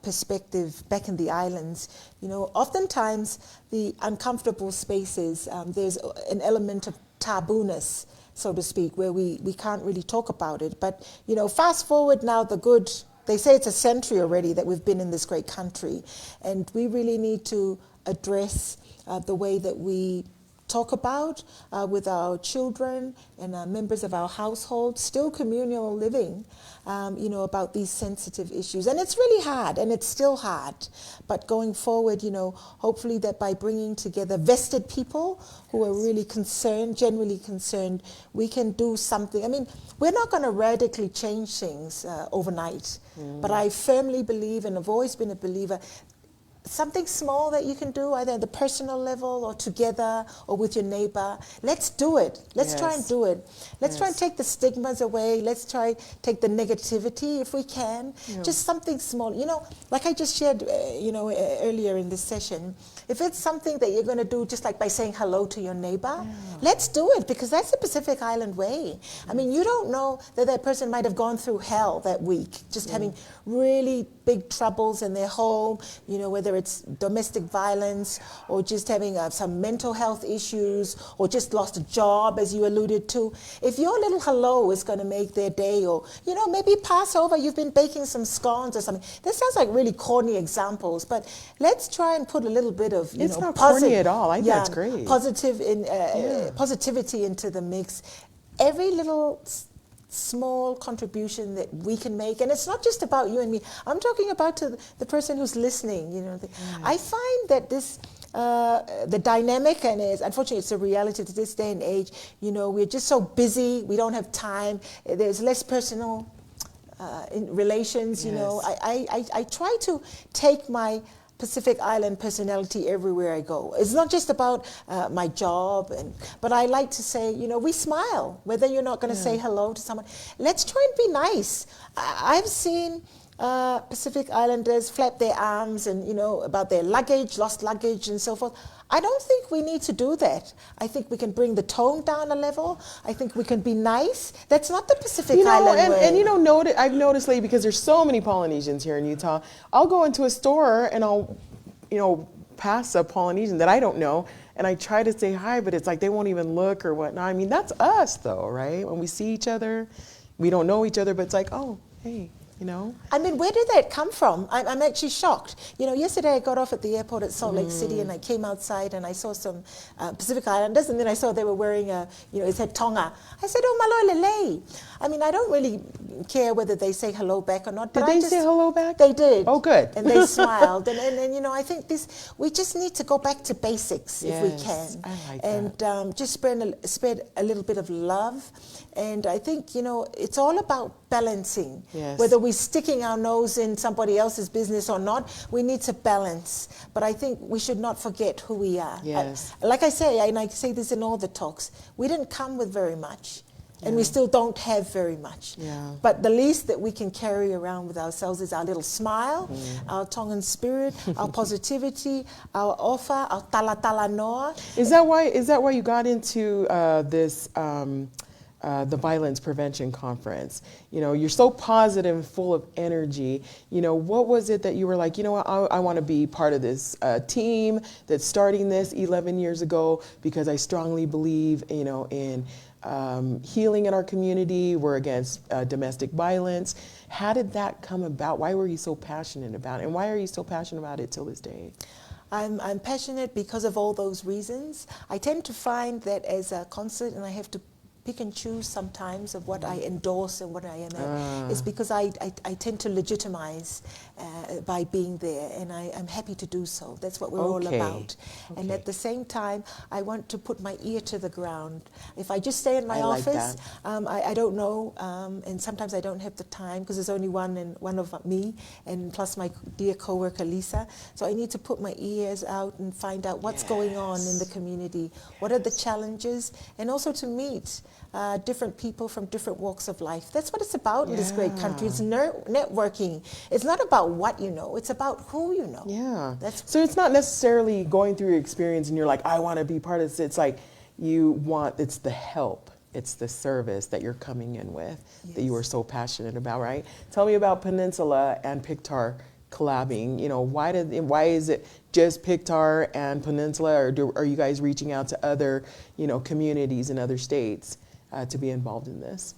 perspective back in the islands, oftentimes the uncomfortable spaces, there's an element of tabooness, so to speak, where we can't really talk about it. But, fast forward now, they say it's a century already that we've been in this great country, and we really need to address the way that we talk about with our children and members of our household, still communal living, about these sensitive issues. And it's really hard, and it's still hard. But going forward, hopefully that by bringing together vested people who are really concerned, genuinely concerned, we can do something. I mean, we're not going to radically change things overnight, but I firmly believe, and have always been a believer, something small that you can do, either at the personal level or together or with your neighbor. Let's do it. Let's try and do it. Let's try and take the stigmas away. Let's try take the negativity if we can. Just something small. Like I just shared, earlier in this session, if it's something that you're going to do just like by saying hello to your neighbor, let's do it, because that's the Pacific Island way. I mean, you don't know that person might have gone through hell that week, just having really big troubles in their home, whether it's domestic violence or just having some mental health issues or just lost a job, as you alluded to. If your little hello is going to make their day, or, maybe Passover, you've been baking some scones or something. This sounds like really corny examples, but let's try and put a little bit of, it's not corny at all. I think that's great. Positivity into the mix. Every little small contribution that we can make, and it's not just about you and me. I'm talking about to the person who's listening. I find that this the dynamic, and unfortunately it's a reality to this day and age. We're just so busy, we don't have time. There's less personal in relations. I try to take my Pacific Island personality everywhere I go. It's not just about my job, but I like to say, we smile, whether you're not going to say hello to someone. Let's try and be nice. I've seen Pacific Islanders flap their arms and, about their luggage, lost luggage and so forth. I don't think we need to do that. I think we can bring the tone down a level. I think we can be nice. That's not the Pacific Island way. And I've noticed lately, because there's so many Polynesians here in Utah, I'll go into a store and I'll, pass a Polynesian that I don't know, and I try to say hi, but it's like they won't even look or whatnot. I mean, that's us though, right? When we see each other, we don't know each other, but it's like, oh, hey. I mean, where did that come from? I'm actually shocked. Yesterday I got off at the airport at Salt Lake City, and I came outside and I saw some Pacific Islanders, and then I saw they were wearing it said Tonga. I said, oh, malo lele. I mean, I don't really care whether they say hello back or not. Did they say hello back? They did. Oh, good. And they smiled. And I think we just need to go back to basics if we can. I like and that. Just spread a little bit of love. And I think, it's all about balancing. Yes. Whether we're sticking our nose in somebody else's business or not, we need to balance. But I think we should not forget who we are. Yes. Like I say, and I say this in all the talks, we didn't come with very much. And we still don't have very much. Yeah. But the least that we can carry around with ourselves is our little smile, our Tongan spirit, our positivity, our offer, our tala noa. Is that why you got into this the violence prevention conference? You're so positive and full of energy. What was it that you were like, I want to be part of this team that's starting this 11 years ago, because I strongly believe, in healing in our community. We're against domestic violence. How did that come about? Why were you so passionate about it? And why are you so passionate about it till this day? I'm passionate because of all those reasons. I tend to find that as a consulate, and I have to pick and choose sometimes of what I endorse and what I am is because I tend to legitimize by being there, and I'm happy to do so. That's what we're all about. And at the same time, I want to put my ear to the ground. If I just stay in my office, I don't know, and sometimes I don't have the time because there's only one of me, and plus my dear coworker Lisa. So I need to put my ears out and find out what's going on in the community. What are the challenges, and also to meet different people from different walks of life. That's what it's about in this great country. It's networking. It's not about what you know, it's about who you know. Yeah. So it's not necessarily going through your experience and you're like, I want to be part of this. It's like it's the help, it's the service that you're coming in with that you are so passionate about, right? Tell me about Peninsula and PacifikaChptr collabing. You know, why is it just PacifikaChptr and Peninsula, or are you guys reaching out to other, communities in other states to be involved in this?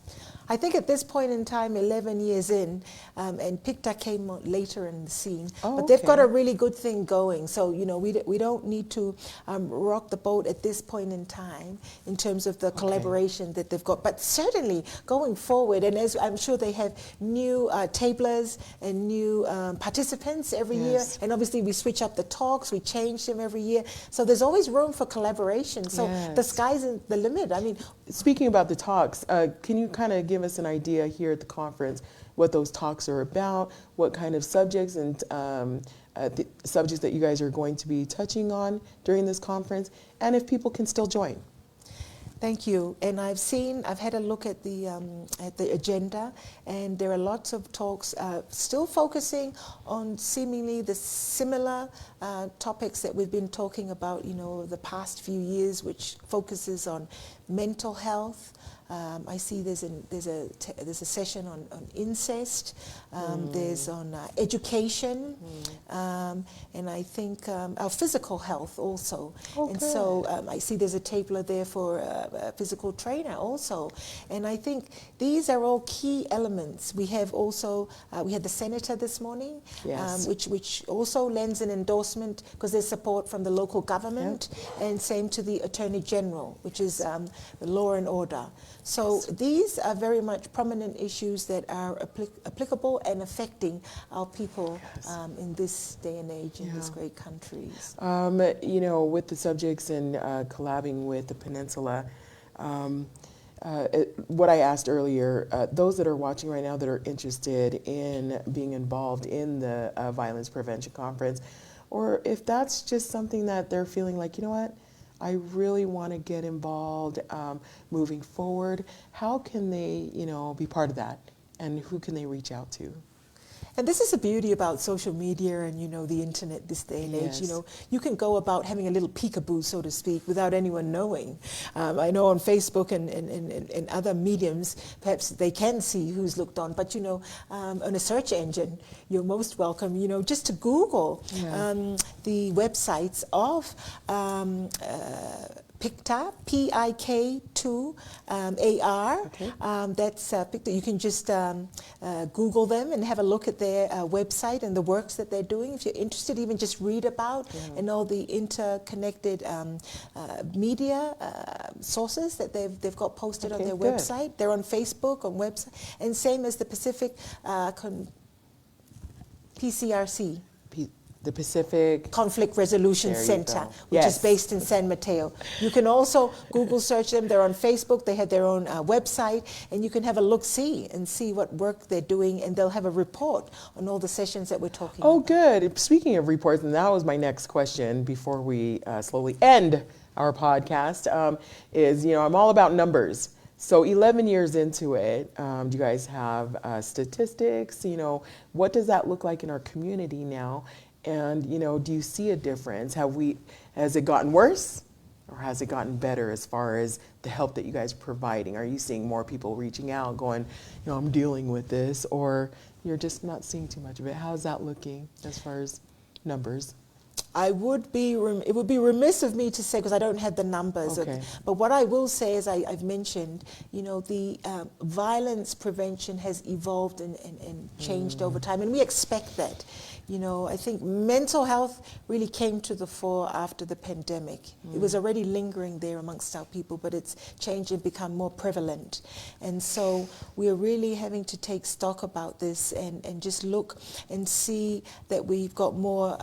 I think at this point in time, 11 years in, and PacifikaChptr came later in the scene, but they've got a really good thing going. So, we don't need to rock the boat at this point in time in terms of the collaboration that they've got. But certainly going forward, and as I'm sure they have new tablers and new participants every year, and obviously we switch up the talks, we change them every year. So there's always room for collaboration. So the sky's the limit. I mean, speaking about the talks, can you kind of give us an idea here at the conference what those talks are about, what kind of subjects and the subjects that you guys are going to be touching on during this conference, and if people can still join? Thank you. And I've had a look at the agenda, and there are lots of talks still focusing on seemingly the similar topics that we've been talking about, the past few years, which focuses on mental health. I see there's a session on incest. There's on education, and I think our physical health also. And so I see there's a tabler there for a physical trainer also. And I think these are all key elements. We have also we had the senator this morning, which also lends an endorsement because there's support from the local government, and same to the Attorney General, which is the law and order. So these are very much prominent issues that are applicable and affecting our people in this day and age in this great country. With the subjects and collabing with the Peninsula, what I asked earlier, those that are watching right now that are interested in being involved in the Violence Prevention Conference, or if that's just something that they're feeling like, I really want to get involved moving forward, how can they, be part of that? And who can they reach out to? And this is the beauty about social media and, the internet this day and age. You can go about having a little peekaboo, so to speak, without anyone knowing. I know on Facebook and other mediums, perhaps they can see who's looked on. But, on a search engine, you're most welcome, just to Google the websites of PacifikaChptr, PIK2AR. That's PacifikaChptr. You can just Google them and have a look at their website and the works that they're doing. If you're interested, even just read about and all the interconnected media sources that they've got posted on their website. They're on Facebook, on website, and same as the PCRC. The Pacific Conflict Resolution Center, which is based in San Mateo. You can also Google search them. They're on Facebook. They have their own website, and you can have a look-see and see what work they're doing, and they'll have a report on all the sessions that we're talking about. Oh, good. Speaking of reports, and that was my next question before we slowly end our podcast, is, I'm all about numbers. So 11 years into it, do you guys have statistics? What does that look like in our community now? And, do you see a difference? Has it gotten worse, or has it gotten better as far as the help that you guys are providing? Are you seeing more people reaching out going, I'm dealing with this, or you're just not seeing too much of it? How's that looking as far as numbers? It would be remiss of me to say, because I don't have the numbers. But what I will say is, I've mentioned, the violence prevention has evolved and changed over time, and we expect that. you know, I think mental health really came to the fore after the pandemic. It was already lingering there amongst our people, but it's changed and become more prevalent. And so we're really having to take stock about this and just look and see that we've got more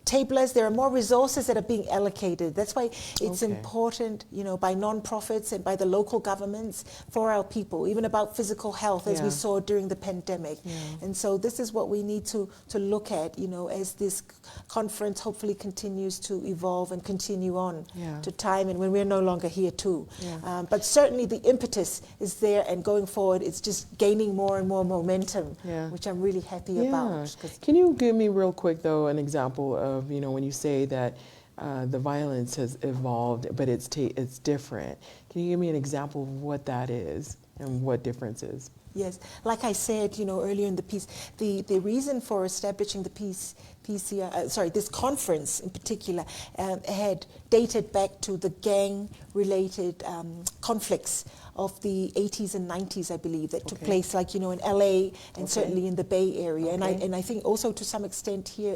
tablers. There are more resources that are being allocated. That's why it's important, you know, by non-profits and by the local governments for our people, even about physical health, as we saw during the pandemic. And so this is what we need to look at, you know, as this conference hopefully continues to evolve and continue on to time and when we're no longer here too. But certainly the impetus is there, and going forward it's just gaining more and more momentum, which I'm really happy about. Can you give me real quick though an example of, you know, when you say that the violence has evolved but it's different, can you give me an example of what that is and what difference is? Yes, like I said, you know, earlier in the piece, the reason for establishing the this conference in particular had dated back to the gang-related conflicts of the 80s and 90s, I believe, that took place, like, you know, in LA and certainly in the Bay Area, and I think also to some extent here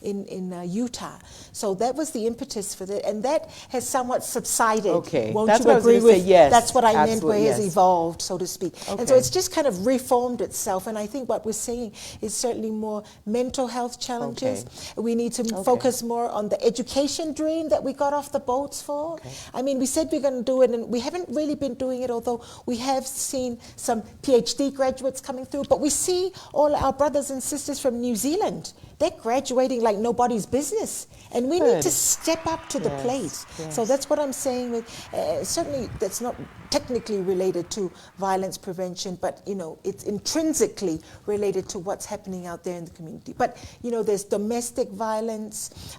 in Utah. So that was the impetus for that, and that has somewhat subsided. Won't that's you what agree I was going to with? say. Yes, that's what I meant, absolutely, where it has evolved, so to speak. And so it's just kind of reformed itself, and I think what we're seeing is certainly more mental health challenges. We need to focus more on the education drain that we got off the boats for. I mean, we said we're going to do it, and we haven't really been doing it, although we have seen some PhD graduates coming through, but we see all our brothers and sisters from New Zealand. They're graduating like nobody's business, and we need to step up to the plate. So that's what I'm saying with, certainly that's not technically related to violence prevention, but, you know, it's intrinsically related to what's happening out there in the community. But, you know, there's domestic violence,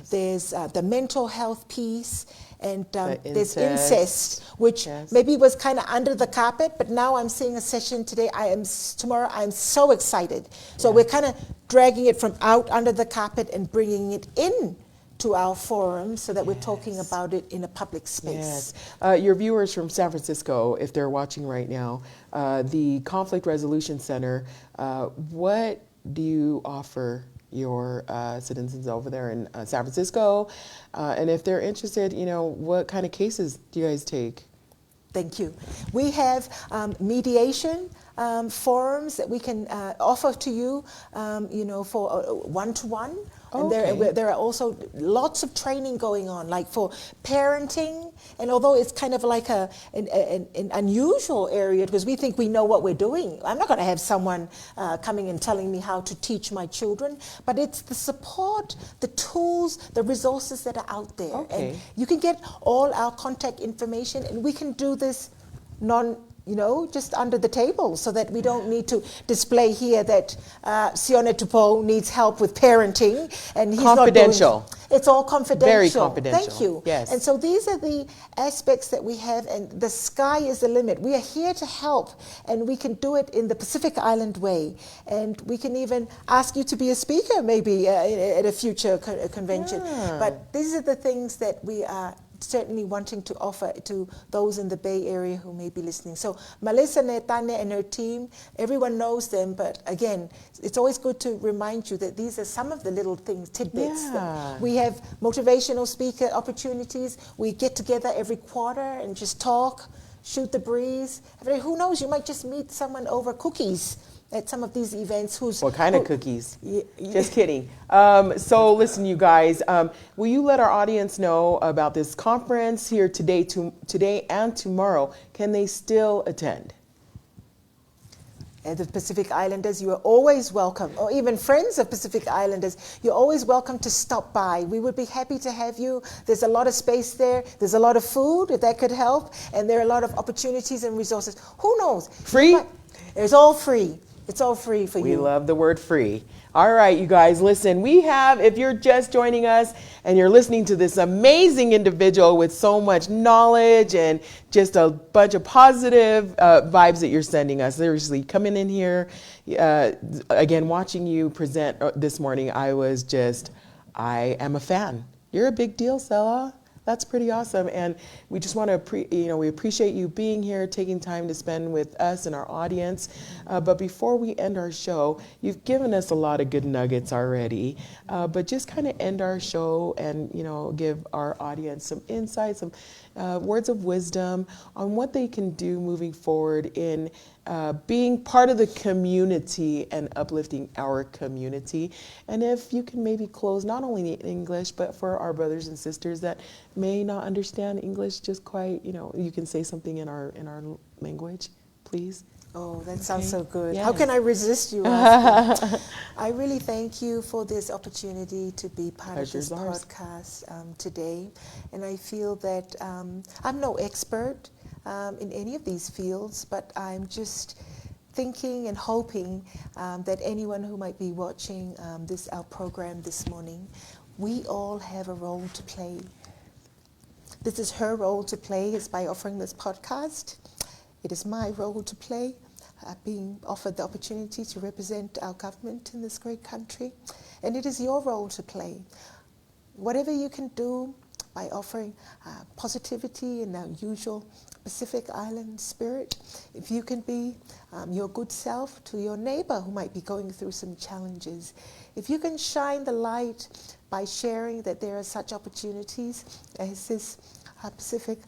there's the mental health piece, and there's incest, which maybe was kind of under the carpet, but now I'm seeing a session today. Tomorrow I'm so excited. So we're kind of dragging it from out under the carpet and bringing it in to our forum so that we're talking about it in a public space. Your viewers from San Francisco, if they're watching right now, the Conflict Resolution Center, what do you offer your citizens over there in San Francisco? And if they're interested, you know, what kind of cases do you guys take? Thank you. We have mediation forums that we can offer to you, you know, for one-to-one. And there are also lots of training going on, like for parenting. And although it's kind of like an unusual area, because we think we know what we're doing. I'm not going to have someone coming and telling me how to teach my children, but it's the support, the tools, the resources that are out there. And you can get all our contact information, and we can do this you know, just under the table, so that we don't need to display here that Sione Tupo needs help with parenting, and he's confidential. Not doing, it's all confidential. Very confidential. Thank you. Yes. And so these are the aspects that we have, and the sky is the limit. We are here to help, and we can do it in the Pacific Island way. And we can even ask you to be a speaker maybe at a future convention. But these are the things that we are certainly wanting to offer to those in the Bay Area who may be listening. So Melissa Netane and her team, everyone knows them, but again, it's always good to remind you that these are some of the little things, tidbits. We have motivational speaker opportunities. We get together every quarter and just talk, shoot the breeze. Who knows, you might just meet someone over cookies at some of these events. What kind of cookies? Just kidding. So listen, you guys, will you let our audience know about this conference here today and tomorrow? Can they still attend? And the Pacific Islanders, you are always welcome, or even friends of Pacific Islanders, you're always welcome to stop by. We would be happy to have you. There's a lot of space there. There's a lot of food, if that could help, and there are a lot of opportunities and resources. Who knows? Free? It's all free. It's all free for you. We love the word free. All right, you guys, listen, we have, if you're just joining us and you're listening to this amazing individual with so much knowledge and just a bunch of positive vibes that you're sending us, seriously, coming in here, again, watching you present this morning, I am a fan. You're a big deal, Sela. That's pretty awesome. And we just want to, we appreciate you being here, taking time to spend with us and our audience. But before we end our show, you've given us a lot of good nuggets already. But just kind of end our show and, give our audience some insights, some words of wisdom on what they can do moving forward in being part of the community and uplifting our community. And if you can maybe close not only in English, but for our brothers and sisters that may not understand English just quite, you can say something in our language, please. Oh, that sounds so good. Yes. How can I resist you? I really thank you for this opportunity to be part of this podcast today. And I feel that I'm no expert in any of these fields, but I'm just thinking and hoping that anyone who might be watching our program this morning, we all have a role to play. This is her role to play, is by offering this podcast. It is my role to play, being offered the opportunity to represent our government in this great country. And it is your role to play. Whatever you can do by offering positivity in our usual Pacific Island spirit, if you can be your good self to your neighbor who might be going through some challenges, if you can shine the light by sharing that there are such opportunities as this Pacific,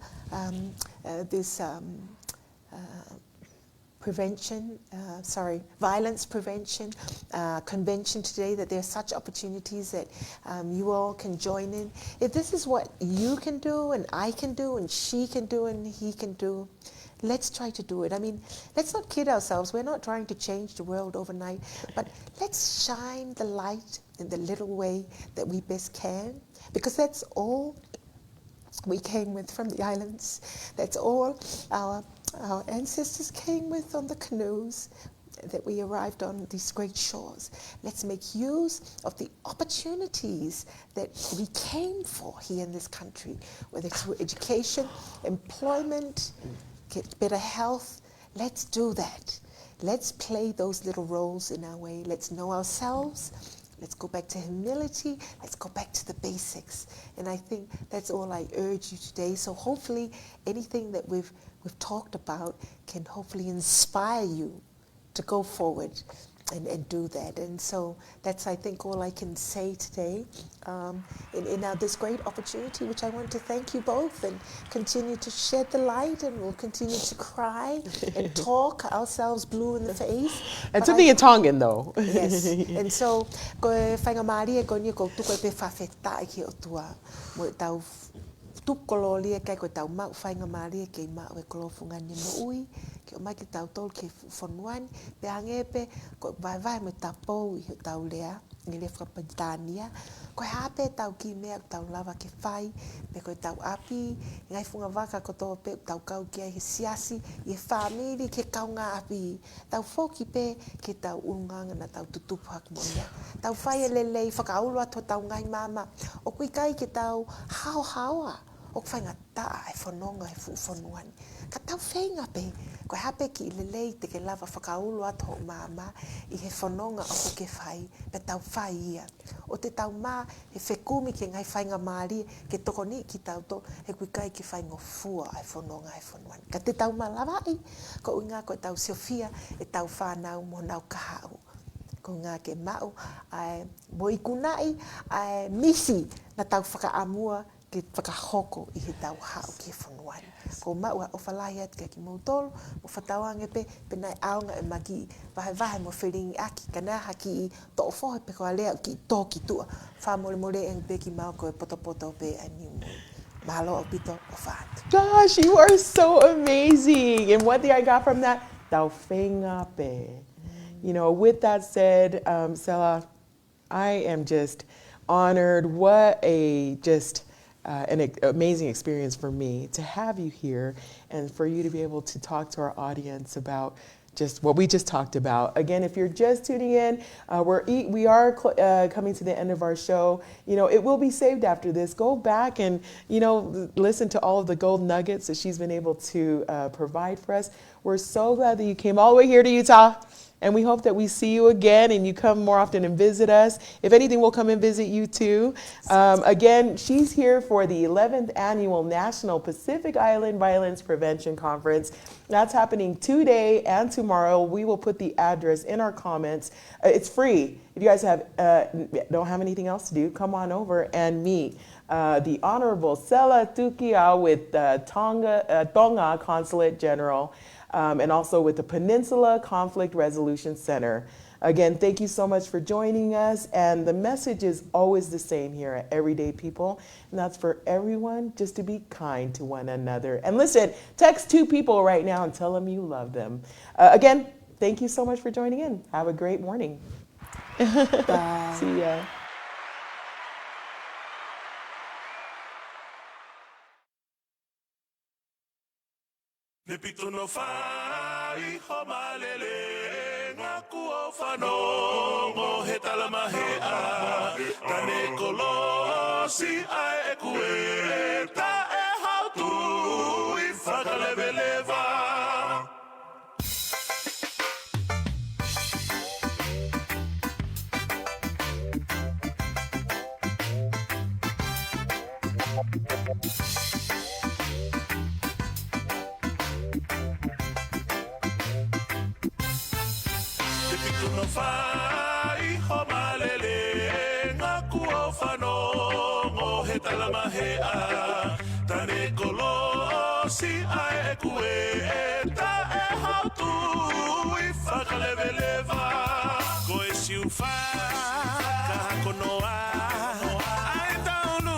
violence prevention convention today, that there are such opportunities that you all can join in. If this is what you can do and I can do and she can do and he can do, let's try to do it. I mean, let's not kid ourselves. We're not trying to change the world overnight, but let's shine the light in the little way that we best can, because that's all we came with from the islands. That's all our ancestors came with on the canoes that we arrived on these great shores. Let's make use of the opportunities that we came for here in this country, whether it's through education, employment, get better health. Let's do that. Let's play those little roles in our way. Let's know ourselves. Let's go back to humility. Let's go back to the basics. And I think that's all I urge you today. So hopefully anything that we've talked about can hopefully inspire you to go forward and do that. And so that's, I think, all I can say today in this great opportunity, which I want to thank you both, and continue to shed the light, and we'll continue to cry and talk ourselves blue in the face. And something in Tongan, though. Yes. And so, ko whainga maari e koni ko tuko pe whawheta ki o tua. Mo tau tukolo lia kai ko tau mau whainga maari e kei mau e kolofunga ni mo ui. Ke o mai ki tau tol ke whanuani. Pe angepe ko vai mo tapou i tau lea. Ni le whakapantania. Ko hape tau ki mea tau lava ke whai. Me ko tau api. Ngai funga waka ko tō pe tau kau ki ai he siasi. I whamiri ke kaunga api. Tau whoki pe ke tau ungang na tau tutupak monia. Tau whai e lelei whakaulu ato tau ngai mama. O kui kai ke tau hao. O whainga taa e whanonga e whanuani. Ka tau whainga pe. Ko hape ki lelei te ke lava whakaulu ato o mama. I he whanonga o ke whai. Pe tau whai ia. O te tau mā he whekumi ke ngai whainga maari. Ke toko ni ki tau to. He kui kai ki whainga fua e whanonga e whanuani. Ka te tau mā lawai. Ko unga ko tau Sofia e tau whanau mo nau kahau. Ko ngā ke mau. Mo i kunai. Misi na tau whakaamua. Ke whakahoko i he tau hao ki whanuani. Ko maua o whalahi atu ki mautolo, mo whatauange pe nai aonga e magi, vahe mo whiringi aki, ka nā haki i to o whohe pe ko alea ki tōki tua, whamore e pe ki mau ko e poto pe a niu mo. Mahalo o pito o whātu. Gosh, you are so amazing. And one thing I got from that, tau whainga pe. With that said, Sela, I am just honored. What an amazing experience for me to have you here and for you to be able to talk to our audience about just what we just talked about. Again, if you're just tuning in, we are coming to the end of our show. It will be saved after this. Go back and, listen to all of the gold nuggets that she's been able to provide for us. We're so glad that you came all the way here to Utah. And we hope that we see you again and you come more often and visit us. If anything, we'll come and visit you too. Again, she's here for the 11th Annual National Pacific Island Violence Prevention Conference. That's happening today and tomorrow. We will put the address in our comments. It's free. If you guys don't have anything else to do, come on over and meet the Honorable Sela Tukia with Tongan Consulate General. And also with the Peninsula Conflict Resolution Center. Again, thank you so much for joining us. And the message is always the same here at Everyday People. And that's for everyone, just to be kind to one another. And listen, text 2 people right now and tell them you love them. Again, thank you so much for joining in. Have a great morning. Bye. See ya. Nepito no fai homalele ngaku o fano ngo hetala mahea tane kolosi ai ekue ta e hautu I whakalebeleva. No fai homalele ngaku o fano ngo hetala mahea tane kolosi ai ekue ta e hautu I whakalebeleva koe siufa kaha konoa ai taunu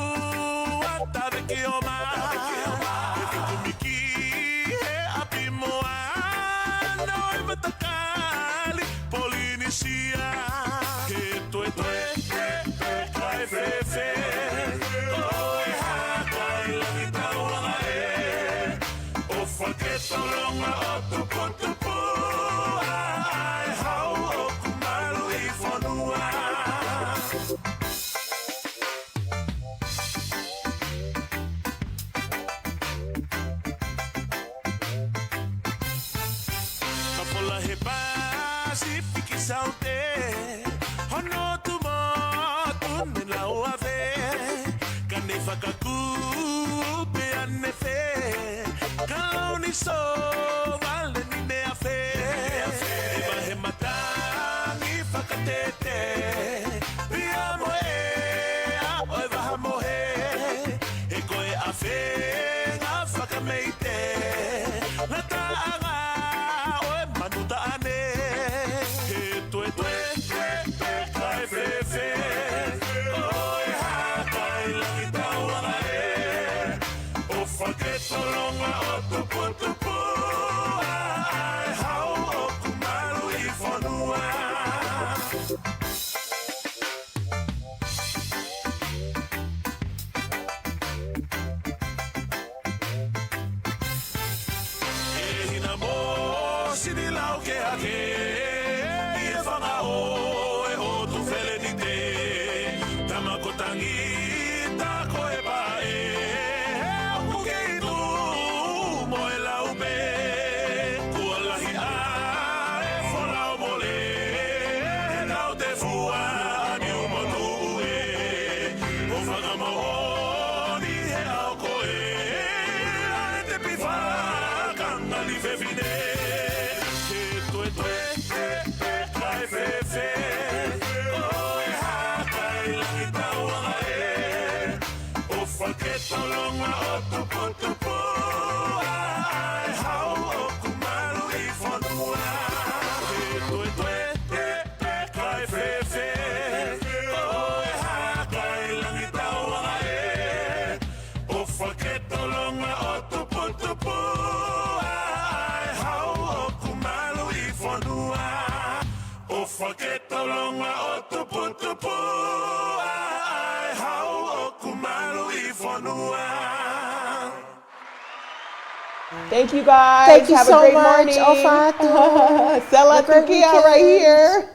atave ki o ma e fikumiki he api moa no e matakali Polinesia, que tu kai fefe, oi haka ila kita wangae, o faketa longa o tupu, ai hau o kumalu I fonua. Kapola heba Pasifiki saute hono tumo tunne la uave kane whakaku pe anefe kauni so vale ni ne afe eba he matangi whakatete pia moe a oe waha mohe he koe afe ngā whakameite la taanga oe manuta ane Solonga o tupu, ai hau o kumaru I fonua. E hina mo sini lau ke ake, I e whanga o e o tu whele ni te, tamakotangi ta koe pae. Solonga o tupu, ai hau o kumaru I fonua. Kai fefe, oe haka I langi tauanga e. O whaketo longa o tupu, ai hau o kumaru I fonua. O whaketo longa o tupu, ai hau o kumaru I fonua. Thank you guys. Thank you Have so a great much, morning. Ofatu. Sela Tukia right here.